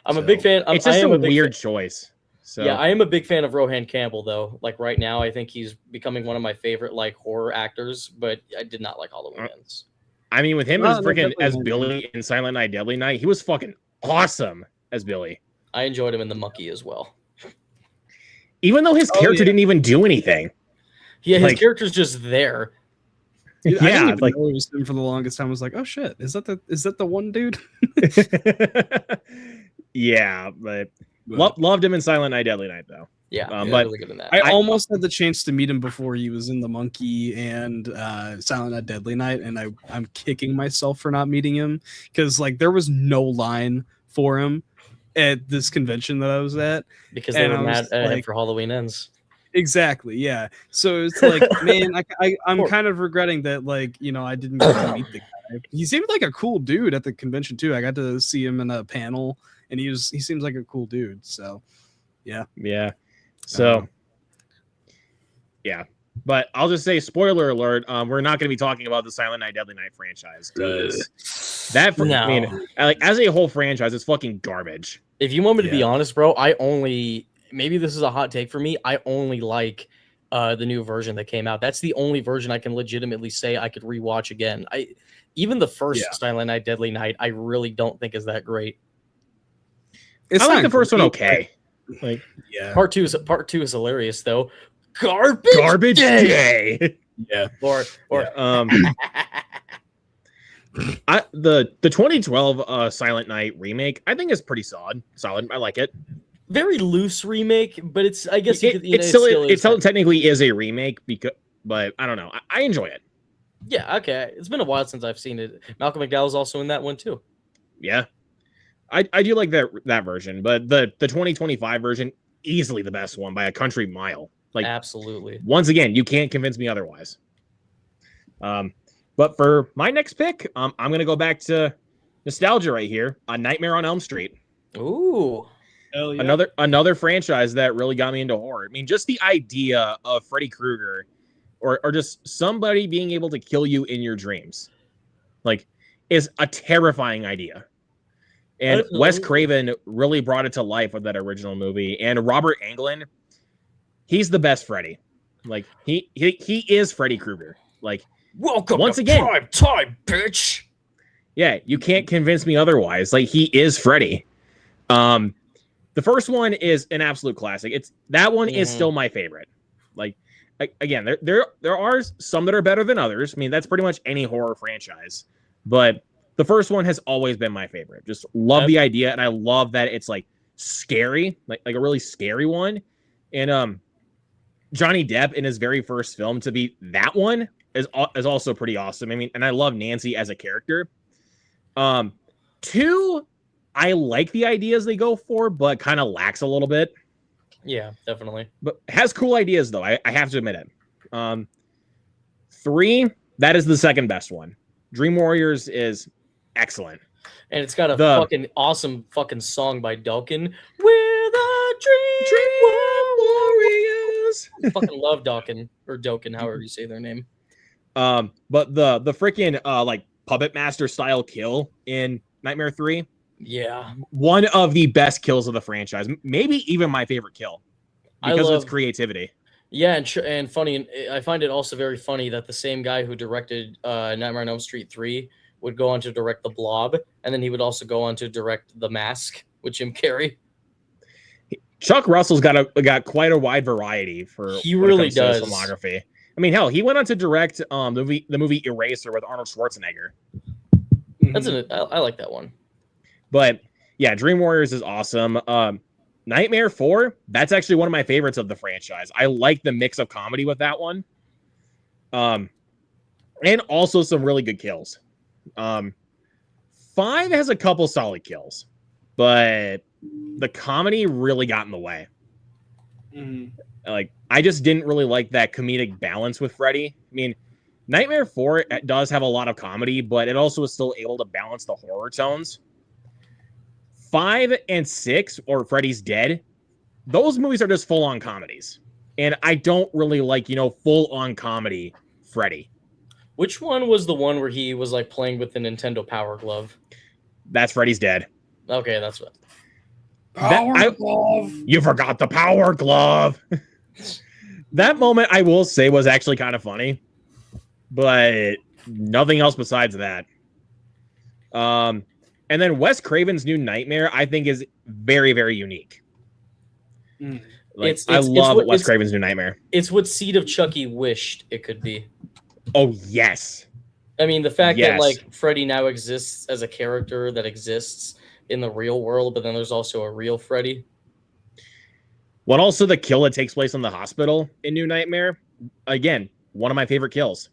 I'm a big fan. It's just a weird choice. So Yeah, I am a big fan of Rohan Campbell, though. Like right now, I think he's becoming one of my favorite like horror actors. But I did not like Halloween Ends. I mean, with him No, as no, freaking as definitely. Billy in Silent Night, Deadly Night, he was fucking awesome as Billy. I enjoyed him in The Monkey as well. Even though his character yeah. didn't even do anything. Yeah, his Like- character's just there. Dude, I Yeah, didn't even like- know it was him for the longest time. I was like, oh shit, is that the one dude? Yeah, but But loved him in Silent Night, Deadly Night, though. Yeah, Um, he's but really good in that. I almost had the chance to meet him before he was in The Monkey and Silent Night, Deadly Night, and I'm kicking myself for not meeting him because like there was no line for him at this convention that I was at. because they and were I mad was at him like- for Halloween Ends. Exactly, yeah. So it's like, man, I'm kind of regretting that, like, you know, I didn't get to meet the guy. He seemed like a cool dude at the convention too. I got to see him in a panel, and he seems like a cool dude. So, yeah. So, yeah. But I'll just say, spoiler alert, we're not going to be talking about the Silent Night, Deadly Night franchise. 'Cause I mean, like, as a whole franchise, it's fucking garbage. If you want me to be Yeah. honest, bro, maybe this is a hot take for me. I only like the new version that came out. That's the only version I can legitimately say I could rewatch again. Even the first Yeah. Silent Night, Deadly Night, I really don't think is that great. It's I like not the first one great, okay. Like, Yeah. Part two is hilarious though. Garbage Day. Yeah. or The 2012 Silent Night remake, I think is pretty solid. I like it. very loose remake, but it's I guess you could, you know, It still is- technically is a remake but I don't know. I enjoy it. yeah, okay. It's been a while since I've seen it. Malcolm McDowell's also in that one too. Yeah. I do like that version, but the 2025 version, easily the best one by a country mile. Like, Absolutely. once again, you can't convince me otherwise. But for my next pick, I'm gonna go back to nostalgia right here. A Nightmare on Elm Street. Ooh. Hell yeah. Another franchise that really got me into horror. I mean, just the idea of Freddy Krueger or just somebody being able to kill you in your dreams, like, is a terrifying idea. And Definitely. Wes Craven really brought it to life with that original movie. And Robert Englund, he's the best Freddy. Like, he is Freddy Krueger. Like, Welcome Once to again- prime time, bitch. yeah, you can't convince me otherwise. Like, he is Freddy. The first one is an absolute classic. That one is Mhm. still my favorite. Like, again, there are some that are better than others. I mean, that's pretty much any horror franchise. But the first one has always been my favorite. Just love the idea, and I love that it's like scary, like a really scary one. And Johnny Depp in his very first film to be that one is also pretty awesome. I mean, and I love Nancy as a character. 2, I like the ideas they go for, but kind of lacks a little bit. Yeah, definitely. But has cool ideas though. I have to admit it. 3, that is the second best one. Dream Warriors is excellent. And it's got a The- fucking awesome fucking song by Dawkins. We're the Dream Warriors. Fucking love Dawkins or Dokken, however you say their name. But the freaking like puppet master style kill in Nightmare 3, Yeah. one of the best kills of the franchise. Maybe even my favorite kill because of its love- creativity. Yeah, and funny, and I find it also very funny that the same guy who directed Nightmare on Elm Street 3 would go on to direct The Blob, and then he would also go on to direct The Mask with Jim Carrey. Chuck Russell's got quite a wide variety for He when it really comes to his does. filmography. I mean, hell, he went on to direct the movie Eraser with Arnold Schwarzenegger. I like that one. But yeah, Dream Warriors is awesome. Nightmare 4, that's actually one of my favorites of the franchise. I like the mix of comedy with that one. And also some really good kills. 5 has a couple solid kills, but the comedy really got in the way. Like, I just didn't really like that comedic balance with Freddy. I mean, Nightmare 4 does have a lot of comedy, but it also is still able to balance the horror tones. 5 and 6, or Freddy's Dead, those movies are just full-on comedies. And I don't really like, full-on comedy Freddy. Which one was the one where he was like playing with the Nintendo Power Glove? That's Freddy's Dead. Okay, that's what. Power Glove. You forgot the Power Glove. That moment, I will say, was actually kind of funny, but nothing else besides that. And then Wes Craven's New Nightmare, I think, is very, very unique. I love Wes Craven's New Nightmare. It's what Seed of Chucky wished it could be. Oh, yes. I mean, the fact that like Freddy now exists as a character that exists in the real world, but then there's also a real Freddy. Well, also the kill that takes place in the hospital in New Nightmare, again, one of my favorite kills.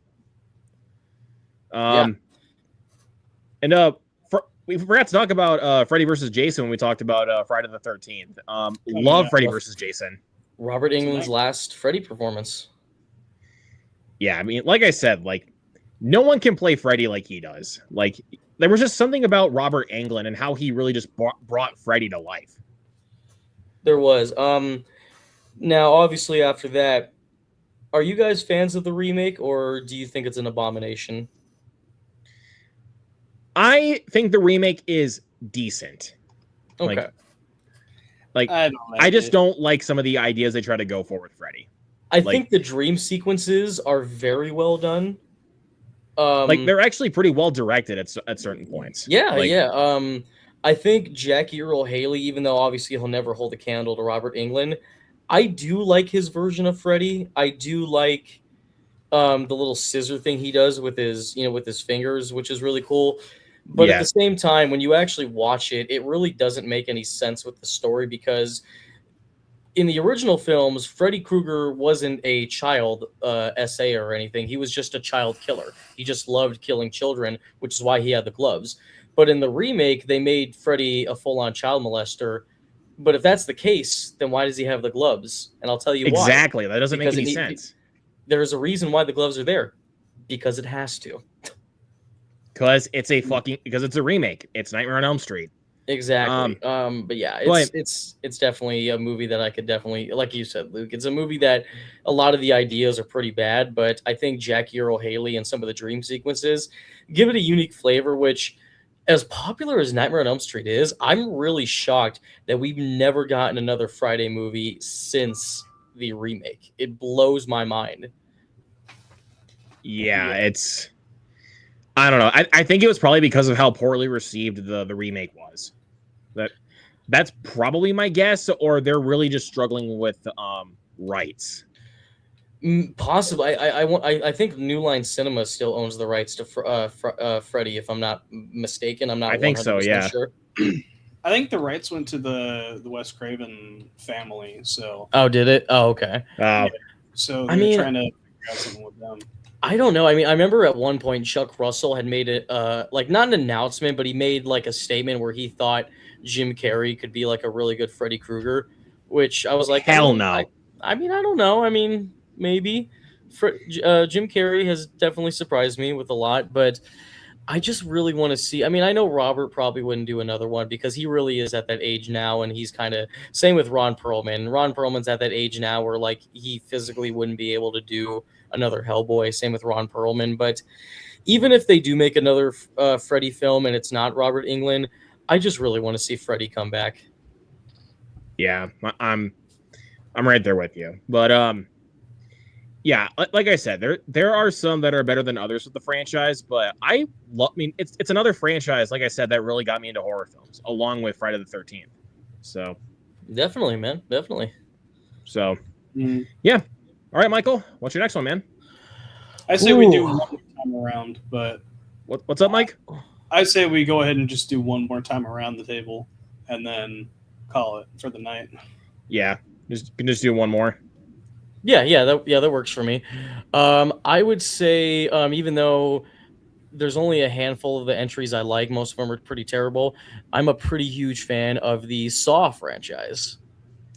And we forgot to talk about Freddy versus Jason when we talked about Friday the 13th. Love Freddy versus Jason. Robert Englund's last Freddy performance. Yeah, I mean, like I said, like, no one can play Freddy like he does. Like, there was just something about Robert Englund and how he really just brought Freddy to life. There was. Now, obviously, after that, are you guys fans of the remake, or do you think it's an abomination? I think the remake is decent. Okay. Like I just don't like some of the ideas they try to go for with Freddy. I think the dream sequences are very well done. They're actually pretty well directed at certain points. Yeah, yeah. I think Jackie Earle Haley, even though obviously he'll never hold a candle to Robert Englund, I do like his version of Freddy. I do like the little scissor thing he does with his fingers, which is really cool. But at the same time, when you actually watch it, it really doesn't make any sense with the story, because in the original films, Freddy Krueger wasn't a child SA or anything. He was just a child killer. He just loved killing children, which is why he had the gloves. But in the remake, they made Freddy a full-on child molester. But if that's the case, then why does he have the gloves? And I'll tell you why. Exactly. That doesn't make any sense. There's a reason why the gloves are there. Because it has to. Because it's a remake. It's Nightmare on Elm Street. Exactly. But yeah, it's definitely a movie that I could definitely, like you said, Luke, it's a movie that a lot of the ideas are pretty bad, but I think Jackie Earle Haley and some of the dream sequences give it a unique flavor, which, as popular as Nightmare on Elm Street is, I'm really shocked that we've never gotten another Friday movie since the remake. It blows my mind. Yeah, I don't know. I think it was probably because of how poorly received the remake was. That's probably my guess, or they're really just struggling with rights. Possibly. I think New Line Cinema still owns the rights to Freddy, if I'm not mistaken. I'm not. I think so. Yeah. Sure. I think the rights went to the Wes Craven family. So. Oh, did it? Oh, okay. So they're trying to figure out something with them. I don't know. I mean, I remember at one point Chuck Russell had made it like not an announcement, but he made like a statement where he thought Jim Carrey could be like a really good Freddy Krueger, which I was like, hell no. I mean, I don't know. I mean, maybe Jim Carrey has definitely surprised me with a lot, but I just really want to see. I mean, I know Robert probably wouldn't do another one because he really is at that age now, and he's kind of same with Ron Perlman. Ron Perlman's at that age now where like he physically wouldn't be able to do another Hellboy. Same with Ron Perlman. But even if they do make another Freddy film and it's not Robert Englund, I just really want to see Freddy come back. Yeah, I'm right there with you. But yeah, like I said, there are some that are better than others with the franchise, but I mean, it's another franchise, like I said, that really got me into horror films, along with Friday the 13th. So definitely, man, definitely. So yeah. All right, Michael, what's your next one, man? I say we do one more time around, but what's up, Mike? I say we go ahead and just do one more time around the table, and then call it for the night. Yeah, just do one more. Yeah, that works for me. I would say, even though there's only a handful of the entries I like, most of them are pretty terrible. I'm a pretty huge fan of the Saw franchise.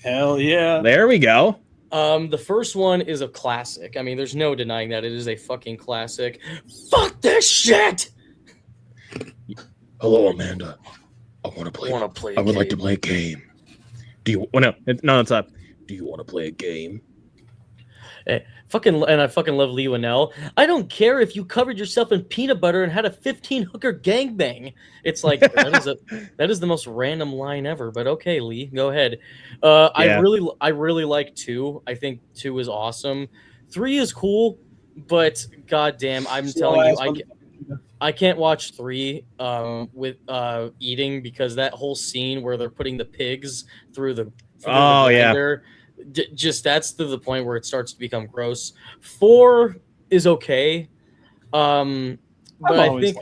Hell yeah. There we go. The first one is a classic. I mean, there's no denying that it is a fucking classic. Fuck this shit. Hello, Amanda. I want to play. I would like to play a game. Do you? Oh, no, that's up. Do you want to play a game? I fucking love Lee Winnell. I don't care if you covered yourself in peanut butter and had a 15-hooker gangbang. It's like that is the most random line ever. But okay, Lee, go ahead. Yeah. I really like 2. I think 2 is awesome. 3 is cool, but goddamn, I'm telling you, I can't watch 3 with eating, because that whole scene where they're putting the pigs through the blender, just that's to the point where it starts to become gross. 4 is okay, but I think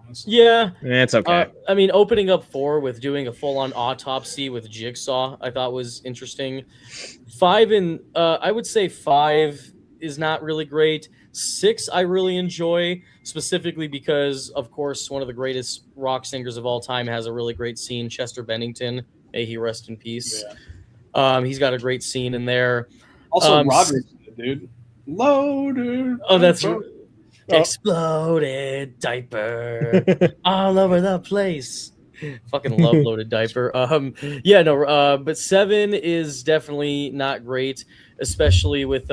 it's okay. I mean, opening up 4 with doing a full-on autopsy with Jigsaw, I thought was interesting. 5 and I would say 5 is not really great. 6 I really enjoy, specifically because, of course, one of the greatest rock singers of all time has a really great scene, Chester Bennington. May he rest in peace. Yeah. He's got a great scene in there. Also, Roger's dude. Loaded. Oh, that's exploded diaper all over the place. Fucking love Loaded Diaper. But 7 is definitely not great, especially with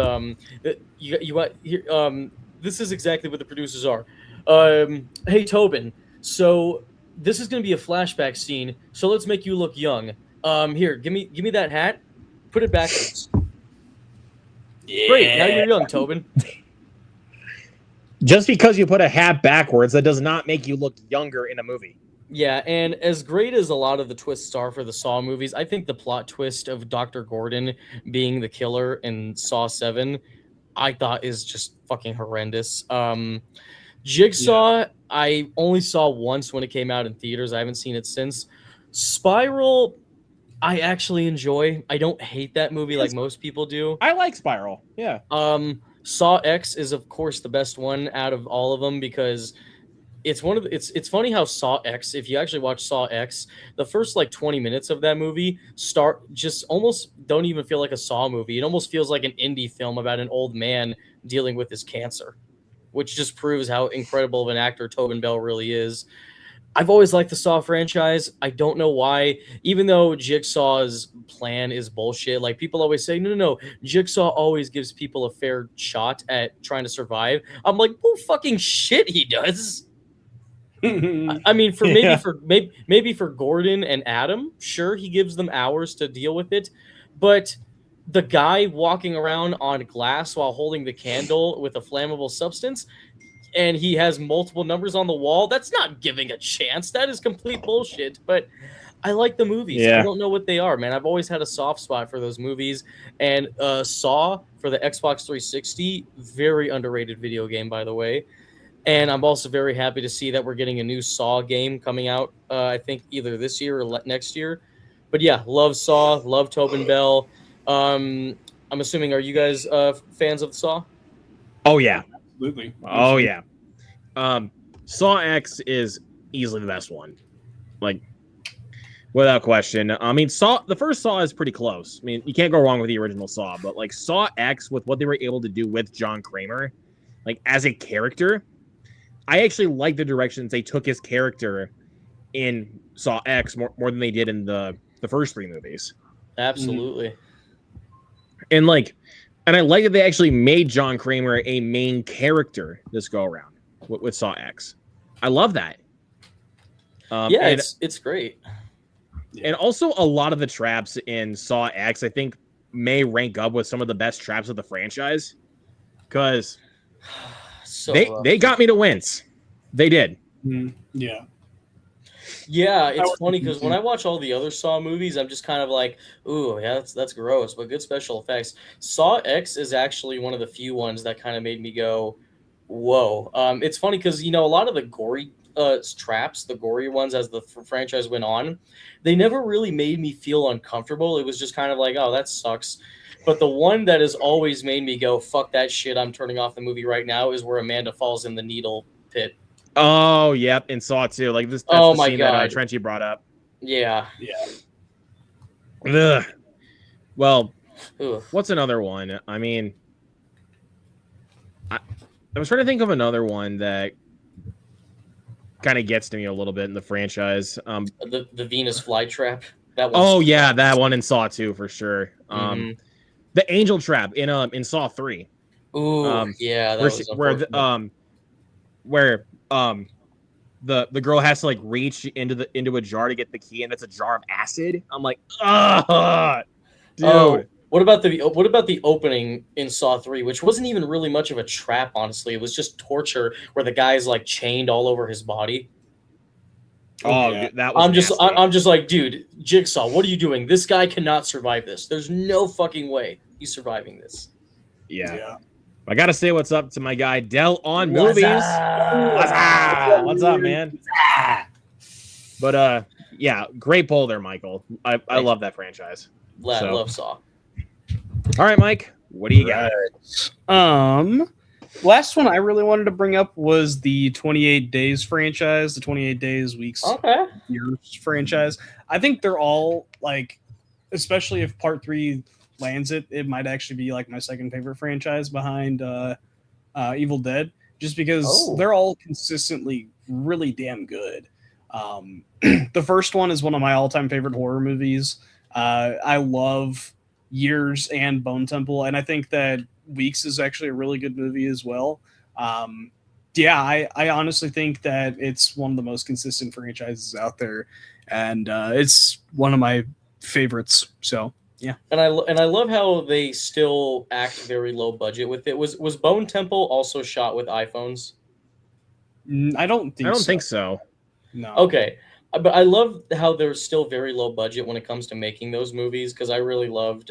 this is exactly what the producers are. Hey Tobin, so this is going to be a flashback scene, so let's make you look young. Here, give me that hat, put it backwards. Yeah. Great, now you're young, Tobin. Just because you put a hat backwards, that does not make you look younger in a movie. Yeah, and as great as a lot of the twists are for the Saw movies, I think the plot twist of Dr. Gordon being the killer in Saw 7, I thought is just fucking horrendous. Jigsaw, I only saw once when it came out in theaters. I haven't seen it since. Spiral, I actually enjoy. I don't hate that movie like most people do. I like Spiral, yeah. Saw X is, of course, the best one out of all of them, because it's it's funny how Saw X, if you actually watch Saw X, the first like 20 minutes of that movie just almost don't even feel like a Saw movie. It almost feels like an indie film about an old man dealing with his cancer, which just proves how incredible of an actor Tobin Bell really is. I've always liked the Saw franchise. I don't know why, even though Jigsaw's plan is bullshit. Like, people always say, no, Jigsaw always gives people a fair shot at trying to survive. I'm like, oh, fucking shit, he does. I mean, maybe for Gordon and Adam, sure, he gives them hours to deal with it, but the guy walking around on glass while holding the candle with a flammable substance, and he has multiple numbers on the wall, that's not giving a chance. That is complete bullshit. But I like the movies. I don't know what they are, man. I've always had a soft spot for those movies. And Saw for the Xbox 360, very underrated video game, by the way. And I'm also very happy to see that we're getting a new Saw game coming out, I think either this year or next year. But yeah, love Saw, love Tobin Bell. I'm assuming, are you guys fans of Saw? Oh, yeah. Absolutely. Oh, yeah. Saw X is easily the best one. Like, without question. I mean, the first Saw is pretty close. I mean, you can't go wrong with the original Saw, but like Saw X, with what they were able to do with John Kramer, like as a character, I actually like the directions they took his character in Saw X more than they did in the first 3 movies. Absolutely. And I like that they actually made John Kramer a main character this go around with Saw X. I love that. It's great. And also, a lot of the traps in Saw X, I think, may rank up with some of the best traps of the franchise, because they got me to wince. They did. Yeah. Yeah, it's funny because when I watch all the other Saw movies, I'm just kind of like, ooh, yeah, that's gross, but good special effects. Saw X is actually one of the few ones that kind of made me go, whoa. It's funny because, a lot of the gory traps, the gory ones, as the franchise went on, they never really made me feel uncomfortable. It was just kind of like, oh, that sucks. But the one that has always made me go, fuck that shit, I'm turning off the movie right now, is where Amanda falls in the needle pit. Oh, yep, and Saw too. Like this. That's Oh the my scene God. that Trenchy brought up. Yeah. Ugh. Well, Ugh. what's another one? I mean, I was trying to think of another one that kind of gets to me a little bit in the franchise. The Venus flytrap. That one. Oh yeah, that one in Saw 2 for sure. Mhm. The Angel Trap in Saw 3. Ooh, yeah, that was where the girl has to like reach into a jar to get the key, and it's a jar of acid. I'm like, ah, dude. Oh, what about the opening in Saw 3, which wasn't even really much of a trap, honestly. It was just torture where the guy's like chained all over his body. Oh, Yeah. dude, that was nasty. I'm just like, dude, Jigsaw, what are you doing? This guy cannot survive this. There's no fucking way he's surviving this. Yeah. I gotta say what's up to my guy Dell on What's movies. up? What's up, man? But yeah, great poll there, Michael. I love that franchise. Love Saw. All right, Mike, what do you got? Last one I really wanted to bring up was the 28 Days franchise, the 28 Days, Weeks, Okay. Years franchise. I think they're all like, especially if Part 3 lands it might actually be like my second favorite franchise behind Evil Dead, just because they're all consistently really damn good. The first one is one of my all-time favorite horror movies. I love Years and Bone Temple, and I think that Weeks is actually a really good movie as well. I honestly think that it's one of the most consistent franchises out there, and it's one of my favorites. So yeah, and I love how they still act very low budget with it. Was Bone Temple also shot with iPhones? I don't think so. No. Okay. But I love how they're still very low budget when it comes to making those movies, because I really loved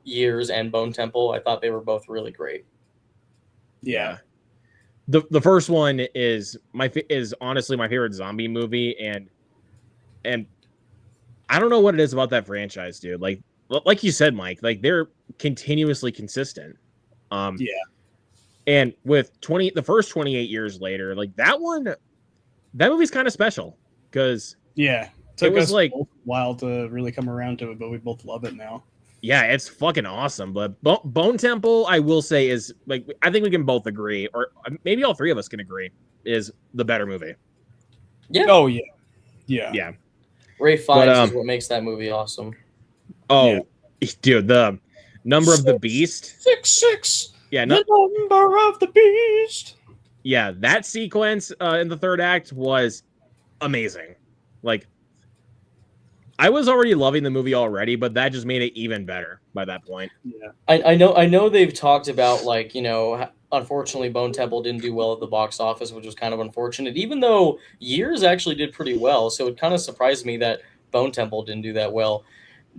Years and Bone Temple. I thought they were both really great. Yeah. The first one is honestly my favorite zombie movie, and I don't know what it is about that franchise, dude. Like you said, Mike, like they're continuously consistent. And with the first 28 years later, like that movie's kind of special because it was like a while to really come around to it, but we both love it now. Yeah, it's fucking awesome. But Bone Temple, I will say, is like I think we can both agree, or maybe all three of us can agree, is the better movie. Yeah. Oh yeah. Ray Fiennes is what makes that movie awesome. Oh, dude, the number of the beast. 666. Yeah, the number of the beast. Yeah, that sequence in the third act was amazing. Like, I was already loving the movie already, but that just made it even better by that point. Yeah, I know they've talked about, like, unfortunately Bone Temple didn't do well at the box office, which was kind of unfortunate, even though Years actually did pretty well. So it kind of surprised me that Bone Temple didn't do that well.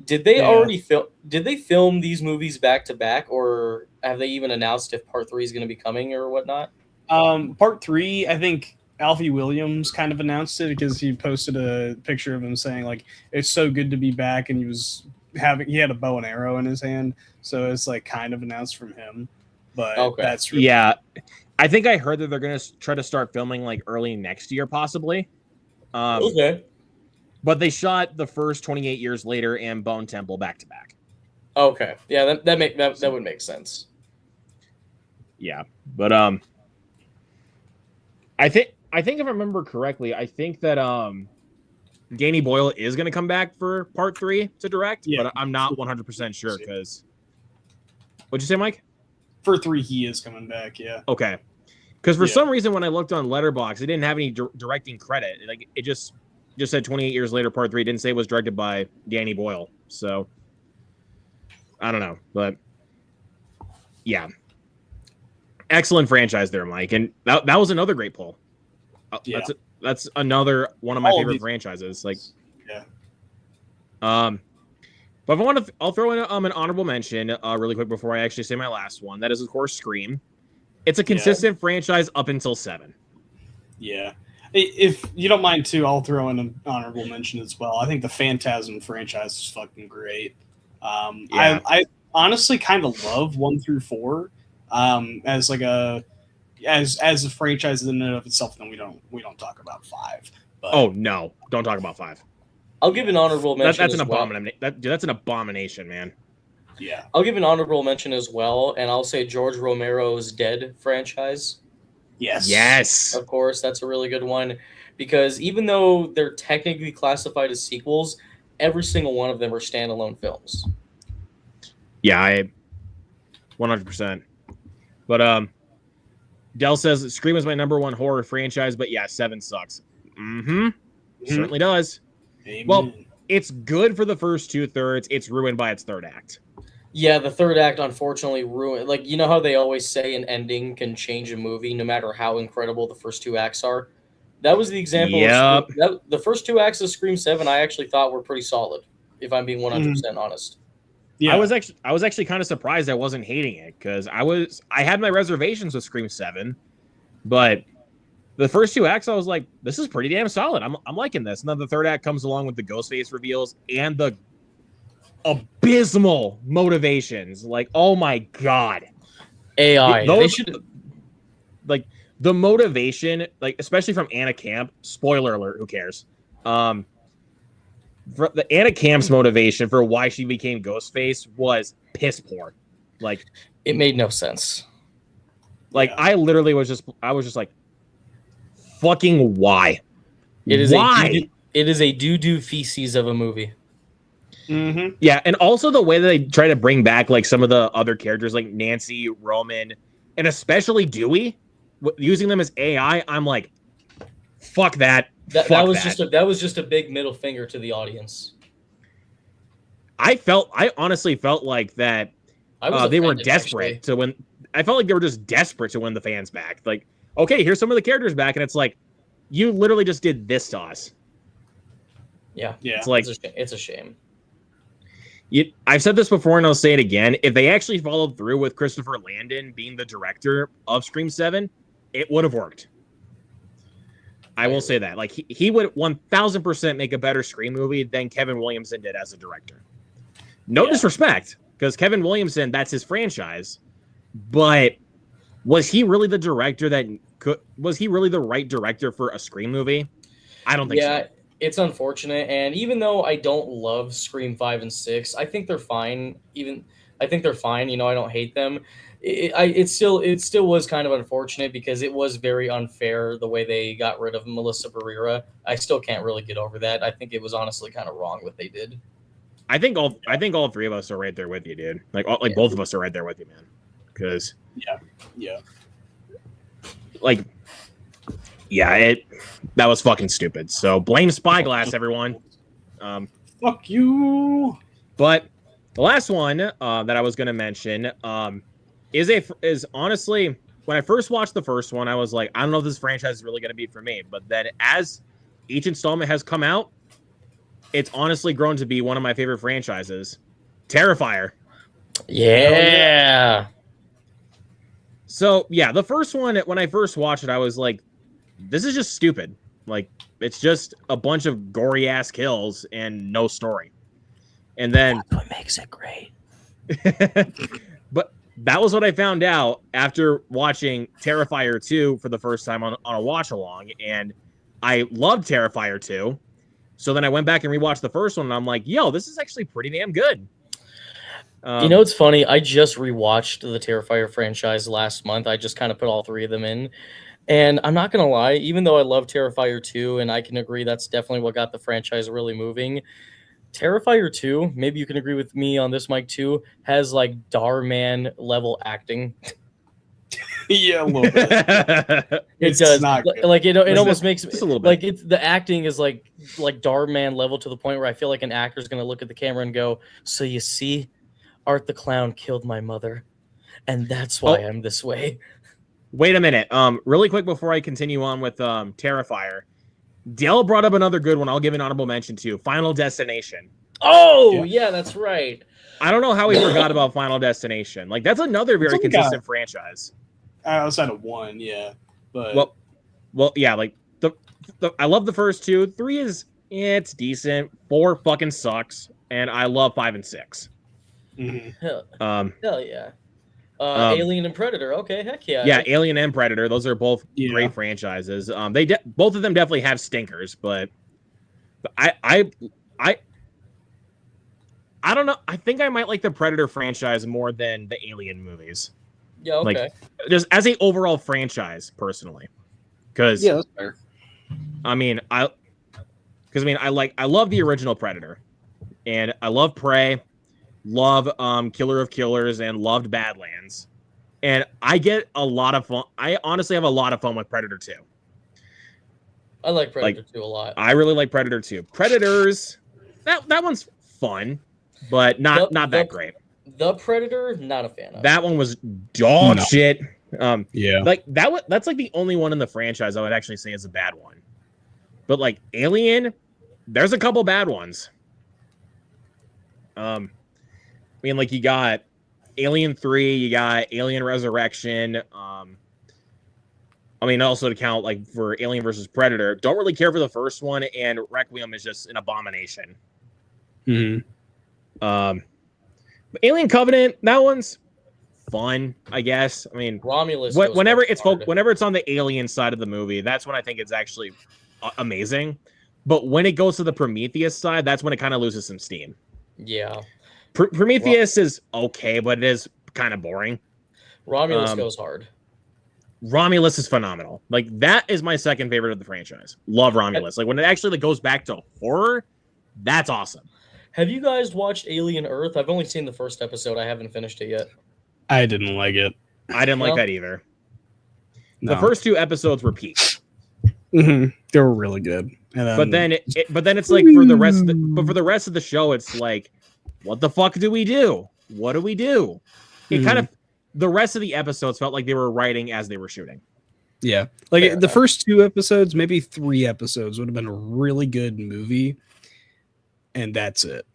Did they film these movies back to back, or have they even announced if Part 3 is going to be coming or whatnot? Part 3, I think Alfie Williams kind of announced it because he posted a picture of him saying like it's so good to be back, and he had a bow and arrow in his hand, so it's like kind of announced from him. But that's really I think I heard that they're gonna try to start filming like early next year, possibly. Okay. But they shot the first 28 years later and Bone Temple back to back. Okay, yeah, that would make sense. Yeah, but I think if I remember correctly, I think that Danny Boyle is going to come back for Part 3 to direct, but I'm not 100% sure because. What'd you say, Mike? For 3, he is coming back. Yeah. Okay, because for some reason when I looked on Letterboxd, it didn't have any directing credit. Like it just said 28 years later, Part 3. It didn't say it was directed by Danny Boyle. So I don't know, but yeah. Excellent franchise there, Mike, and that was another great poll. That's another one of my favorite franchises. Like, but if I'll throw in an honorable mention really quick before I actually say my last one. That is, of course, Scream. It's a consistent franchise up until 7. Yeah, If you don't mind, too, I'll throw in an honorable mention as well. I think the Phantasm franchise is fucking great. Yeah. I honestly kind of love 1 through 4 as like as a franchise in and of itself. Then we don't talk about 5. But Oh no, don't talk about 5. I'll give an honorable mention. That's an as well. abomination. That's an abomination, man. yeah, I'll give an honorable mention as well, and I'll say George Romero's Dead franchise. Yes. Of course, that's a really good one because even though they're technically classified as sequels, every single one of them are standalone films. Yeah, I 100%. But Dell says Scream is my number 1 horror franchise, but yeah, 7 sucks. Certainly does. Amen. Well, it's good for the first 2/3. It's ruined by its third act. Yeah, the third act unfortunately ruined. Like, you know how they always say an ending can change a movie no matter how incredible the first 2 acts are? That was the example. Yep. The first 2 acts of Scream 7 I actually thought were pretty solid, if I'm being 100% honest. yeah, I was actually kind of surprised I wasn't hating it because I had my reservations with Scream 7, but the first 2 acts I was like, this is pretty damn solid. I'm liking this. And then the third act comes along with the Ghostface reveals and the abysmal motivations. Like, oh my god. AI. Those, They should like the motivation, like especially from Anna Camp. Spoiler alert, who cares? For the Anna Camp's motivation for why she became Ghostface was piss poor. Like, it made no sense. like Yeah. I literally was just like, fucking why? It is why? it is a doo-doo feces of a movie. Mm-hmm. Yeah, and also the way that they try to bring back like some of the other characters, like Nancy, Roman, and especially Dewey, using them as AI. I'm like, fuck that. That Fuck was that. that was just a big middle finger to the audience. I honestly felt like that they were desperate to win. I felt like they were just desperate to win the fans back. Like, okay, here's some of the characters back, and it's like, you literally just did this to us. Yeah, It's like, it's a shame. I've said this before and I'll say it again. If they actually followed through with Christopher Landon being the director of Scream 7, it would have worked. I will say that. Like, he would 1000% make a better Scream movie than Kevin Williamson did as a director. No disrespect, because Kevin Williamson, that's his franchise. But was he really the director was he really the right director for a Scream movie? I don't think so. Yeah, it's unfortunate, and even though I don't love Scream 5 and 6, I think they're fine. I think they're fine. You know, I don't hate them. It still was kind of unfortunate because it was very unfair the way they got rid of Melissa Barrera. I still can't really get over that. I think it was honestly kind of wrong what they did. I think all 3 of us are right there with you, dude. Like both of us are right there with you, man. Because that was fucking stupid. So blame Spyglass, everyone. Fuck you. But the last one that I was going to mention is honestly, when I first watched the first one, I was like, I don't know if this franchise is really going to be for me. But then as each installment has come out, it's honestly grown to be one of my favorite franchises, Terrifier. Yeah. So yeah, the first one, when I first watched it, I was like, this is just stupid. Like, it's just a bunch of gory ass kills and no story. And then that's what makes it great. But that was what I found out after watching Terrifier 2 for the first time on a watch along, and I loved Terrifier 2. So then I went back and rewatched the first one, and I'm like, yo, this is actually pretty damn good. You know, it's funny. I just rewatched the Terrifier franchise last month. I just kind of put all 3 of them in. And I'm not going to lie, even though I love Terrifier 2, and I can agree that's definitely what got the franchise really moving, Terrifier 2, maybe you can agree with me on this, Mike, too, has like Darman level acting. Yeah, a little bit. It does. Not good. Like it almost makes just a little bit. like it's the acting is like Darman level to the point where I feel like an actor's going to look at the camera and go, "So you see, Art the Clown killed my mother, and that's why I'm this way." Wait a minute. Really quick before I continue on with Terrifier, Dale brought up another good one. I'll give an honorable mention to Final Destination. Oh, yeah, that's right. I don't know how we forgot about Final Destination. Like, that's another very consistent franchise. Outside of 1, yeah. But well, yeah. Like the I love the first two. 3 is it's decent. 4 fucking sucks, and I love 5 and 6. Hell, Um, hell yeah. Um, Alien and Predator. Okay, heck yeah. yeah, Alien and Predator. Those are both Yeah. great franchises. Both of them definitely have stinkers, but I don't know. I think I might like the Predator franchise more than the Alien movies. Yeah, okay. Like, just as a overall franchise, personally, because that's fair. I love the original Predator, and I love Prey, love Killer of Killers, and loved Badlands, and I get a lot of fun. I honestly have a lot of fun with Predator 2. I like Predator 2 a lot. I really like Predator 2. Predators, that one's fun, but not that great. The Predator, not a fan of. That one was dog shit. Yeah, Like that's like the only one in the franchise I would actually say is a bad one. But like Alien, there's a couple bad ones. I mean, like you got Alien 3, you got Alien Resurrection. I mean, also to count like for Alien versus Predator, don't really care for the first one, and Requiem is just an abomination. But Alien Covenant, that one's fun, I guess. I mean, Romulus. Whenever it's on the Alien side of the movie, that's when I think it's actually amazing. But when it goes to the Prometheus side, that's when it kind of loses some steam. Yeah. Prometheus is okay, but it is kind of boring. Romulus goes hard. Romulus is phenomenal. Like, that is my second favorite of the franchise. Love Romulus. Like, when it actually goes back to horror, that's awesome. Have you guys watched Alien Earth? I've only seen the first episode. I haven't finished it yet. I didn't like it. I didn't like that either. No. The first 2 episodes were peak. They were really good. And then, but then it's like for the rest of the show, it's like, what the fuck do we do? What do we do? It kind of, the rest of the episodes felt like they were writing as they were shooting. Yeah, like the first 2 episodes, maybe 3 episodes would have been a really good movie, and that's it.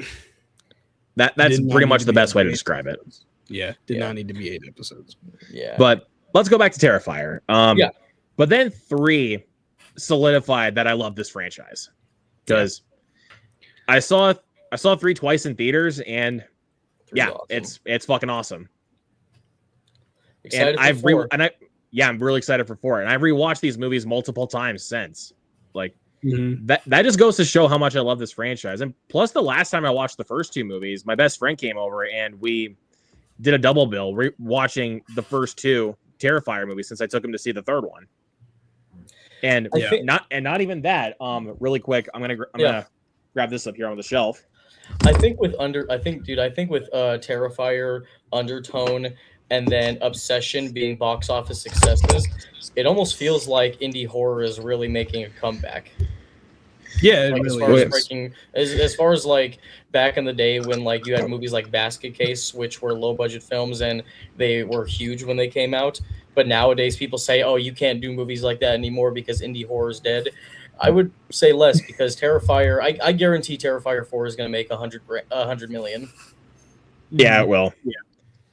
That's pretty much the best way to describe it. Yeah, did not need to be 8 episodes. Yeah, but let's go back to Terrifier. But then 3 solidified that I love this franchise, because I saw 3 twice in theaters, and awesome. it's fucking awesome. Excited and for 4. I'm really excited for 4, and I've rewatched these movies multiple times since. Like, that just goes to show how much I love this franchise. And plus, the last time I watched the first 2 movies, my best friend came over and we did a double bill watching the first 2 Terrifier movies, since I took him to see the third one. And not even that. Really quick, I'm gonna grab this up here on the shelf. I think with Terrifier, Undertone, and then Obsession being box office successes, it almost feels like indie horror is really making a comeback. Yeah, like, as far as like back in the day when like you had movies like Basket Case, which were low budget films and they were huge when they came out. But nowadays people say, oh, you can't do movies like that anymore because indie horror is dead. I would say less, because Terrifier, I guarantee Terrifier 4 is going to make 100 million. Yeah, it will.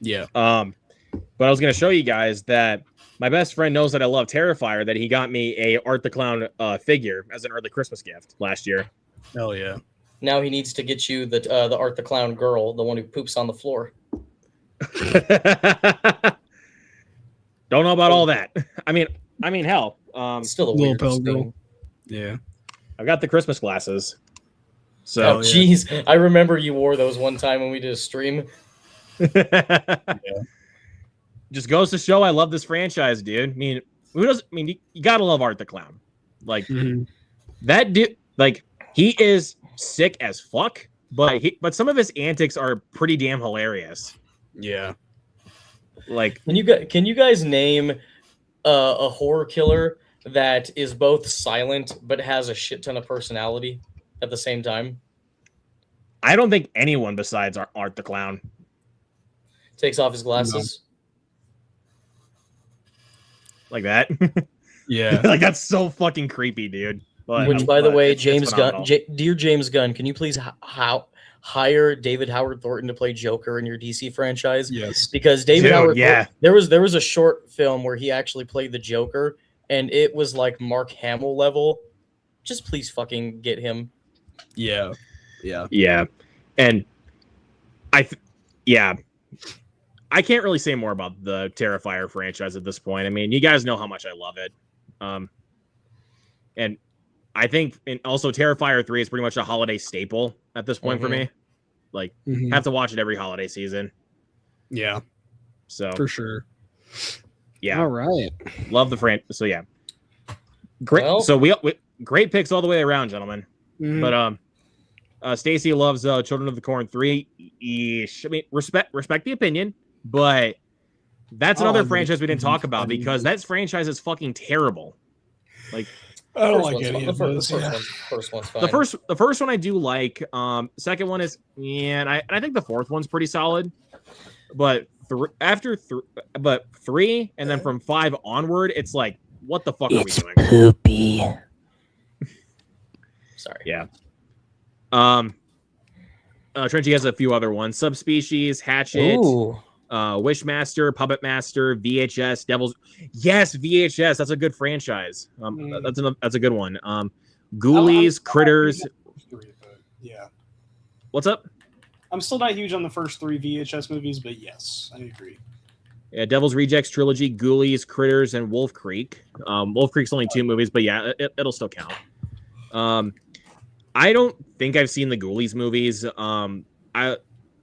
Yeah. But I was going to show you guys that my best friend knows that I love Terrifier, that he got me a Art the Clown figure as an early Christmas gift last year. Hell yeah. Now he needs to get you the Art the Clown girl, the one who poops on the floor. Don't know about all that. I mean, hell. Still a little weird girl. Yeah. I've got the Christmas glasses. So, jeez. I remember you wore those one time when we did a stream. Just goes to show I love this franchise, dude. I mean, who doesn't? I mean, you gotta love Art the Clown. Like that dude. Like, he is sick as fuck, but some of his antics are pretty damn hilarious. Yeah. Like, can you guys name a horror killer that is both silent but has a shit ton of personality at the same time? I don't think anyone besides Art the Clown. Takes off his glasses. No. Like that. Yeah. Like, that's so fucking creepy, dude. But, which, by the way, James Gunn, dear James Gunn, can you please hire David Howard Thornton to play Joker in your DC franchise? Yes. Because David Howard Thornton, there was a short film where he actually played the Joker, and it was like Mark Hamill level just please fucking get him. Yeah. And I can't really say more about the Terrifier franchise at this point. I mean, you guys know how much I love it. And I think, and also Terrifier 3 is pretty much a holiday staple at this point for me. Like, have to watch it every holiday season. Yeah. So For sure. Yeah. All right. Love the franchise. So yeah. Great. Well, so we great picks all the way around, gentlemen. Mhm. But Stacy loves Children of the Corn 3. Eesh. I mean, respect the opinion, but that's another franchise we didn't talk about because that franchise is fucking terrible. Like, I don't like any of the those. first one's fine. the first one I do like. Second one is and I think the fourth one's pretty solid. But but 3 and then from 5 onward, it's like, what the fuck are we doing? Poopy. Sorry. Yeah. Trenchy has a few other ones: Subspecies, Hatchet, Ooh. Wishmaster, Puppet Master, VHS, Devils. Yes, VHS. That's a good franchise. That's a good one. Ghoulies, Critters. Yeah. What's up? I'm still not huge on the first 3 VHS movies, but yes, I agree. Yeah, Devil's Rejects trilogy, Ghoulies, Critters, and Wolf Creek. Wolf Creek's only 2 movies, but yeah, it'll still count. I don't think I've seen the Ghoulies movies. I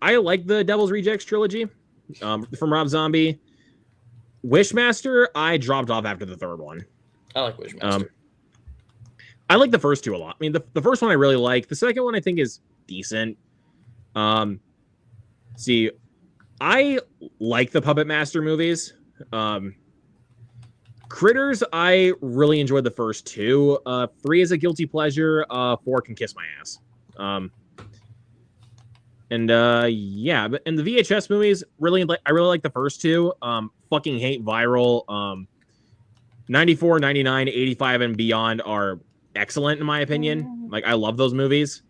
like the Devil's Rejects trilogy from Rob Zombie. Wishmaster, I dropped off after the 3rd one. I like Wishmaster. I like the first 2 a lot. I mean, the first one I really like. The second one I think is decent. See, I like the Puppet Master movies. Critters, I really enjoyed the first 2. 3 is a guilty pleasure. 4 can kiss my ass. Yeah, but in the VHS movies, I really like the first 2. Fucking hate Viral. 94, 99, 85, and beyond are excellent in my opinion. Like, I love those movies.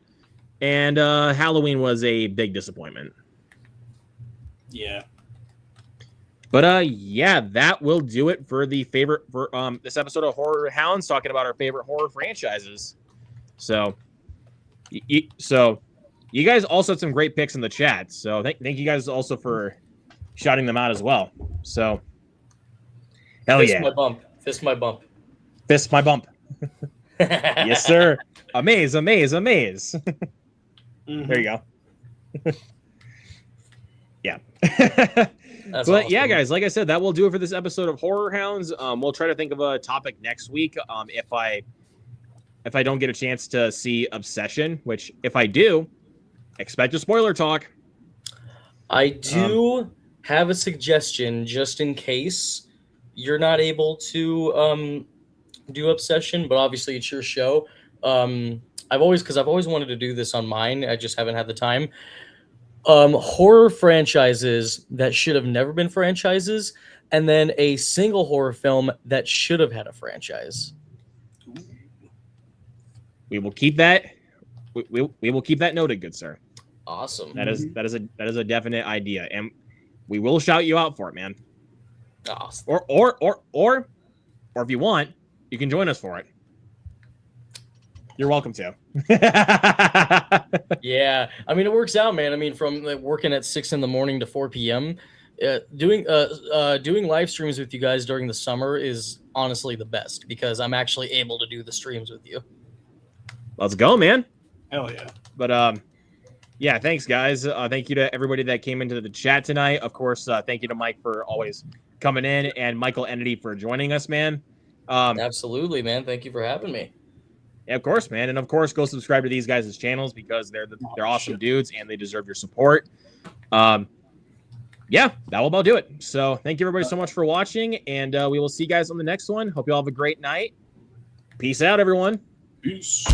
And Halloween was a big disappointment. Yeah. But yeah, that will do it for this episode of Horror Hounds, talking about our favorite horror franchises. So you guys also had some great picks in the chat. So thank you guys also for shouting them out as well. So hell Fist yeah. my bump. Fist my bump. Fist my bump. Yes, sir. Amaze. There you go. Yeah. That's But awesome. yeah, guys, like I said, that will do it for this episode of Horror Hounds. We'll try to think of a topic next week. If I don't get a chance to see Obsession, which if I do, expect a spoiler talk. I do have a suggestion just in case you're not able to do Obsession, but obviously it's your show. I've always wanted to do this on mine. I just haven't had the time. Horror franchises that should have never been franchises, and then a single horror film that should have had a franchise. We will keep that. We will keep that noted, good sir. Awesome. That is a definite idea, and we will shout you out for it, man. Awesome. Or if you want, you can join us for it. You're welcome to. Yeah, I mean, it works out, man. I mean, from working at 6 a.m. to 4 p.m., doing live streams with you guys during the summer is honestly the best because I'm actually able to do the streams with you. Let's go, man. Hell yeah. But yeah, thanks, guys. Thank you to everybody that came into the chat tonight. Of course, thank you to Mike for always coming in, and Michael Entity for joining us, man. Absolutely, man. Thank you for having me. Yeah, of course, man. And of course, go subscribe to these guys' channels because they're awesome dudes and they deserve your support. Yeah, that will about do it. So thank you everybody so much for watching, and we will see you guys on the next one. Hope you all have a great night. Peace out, everyone. Peace.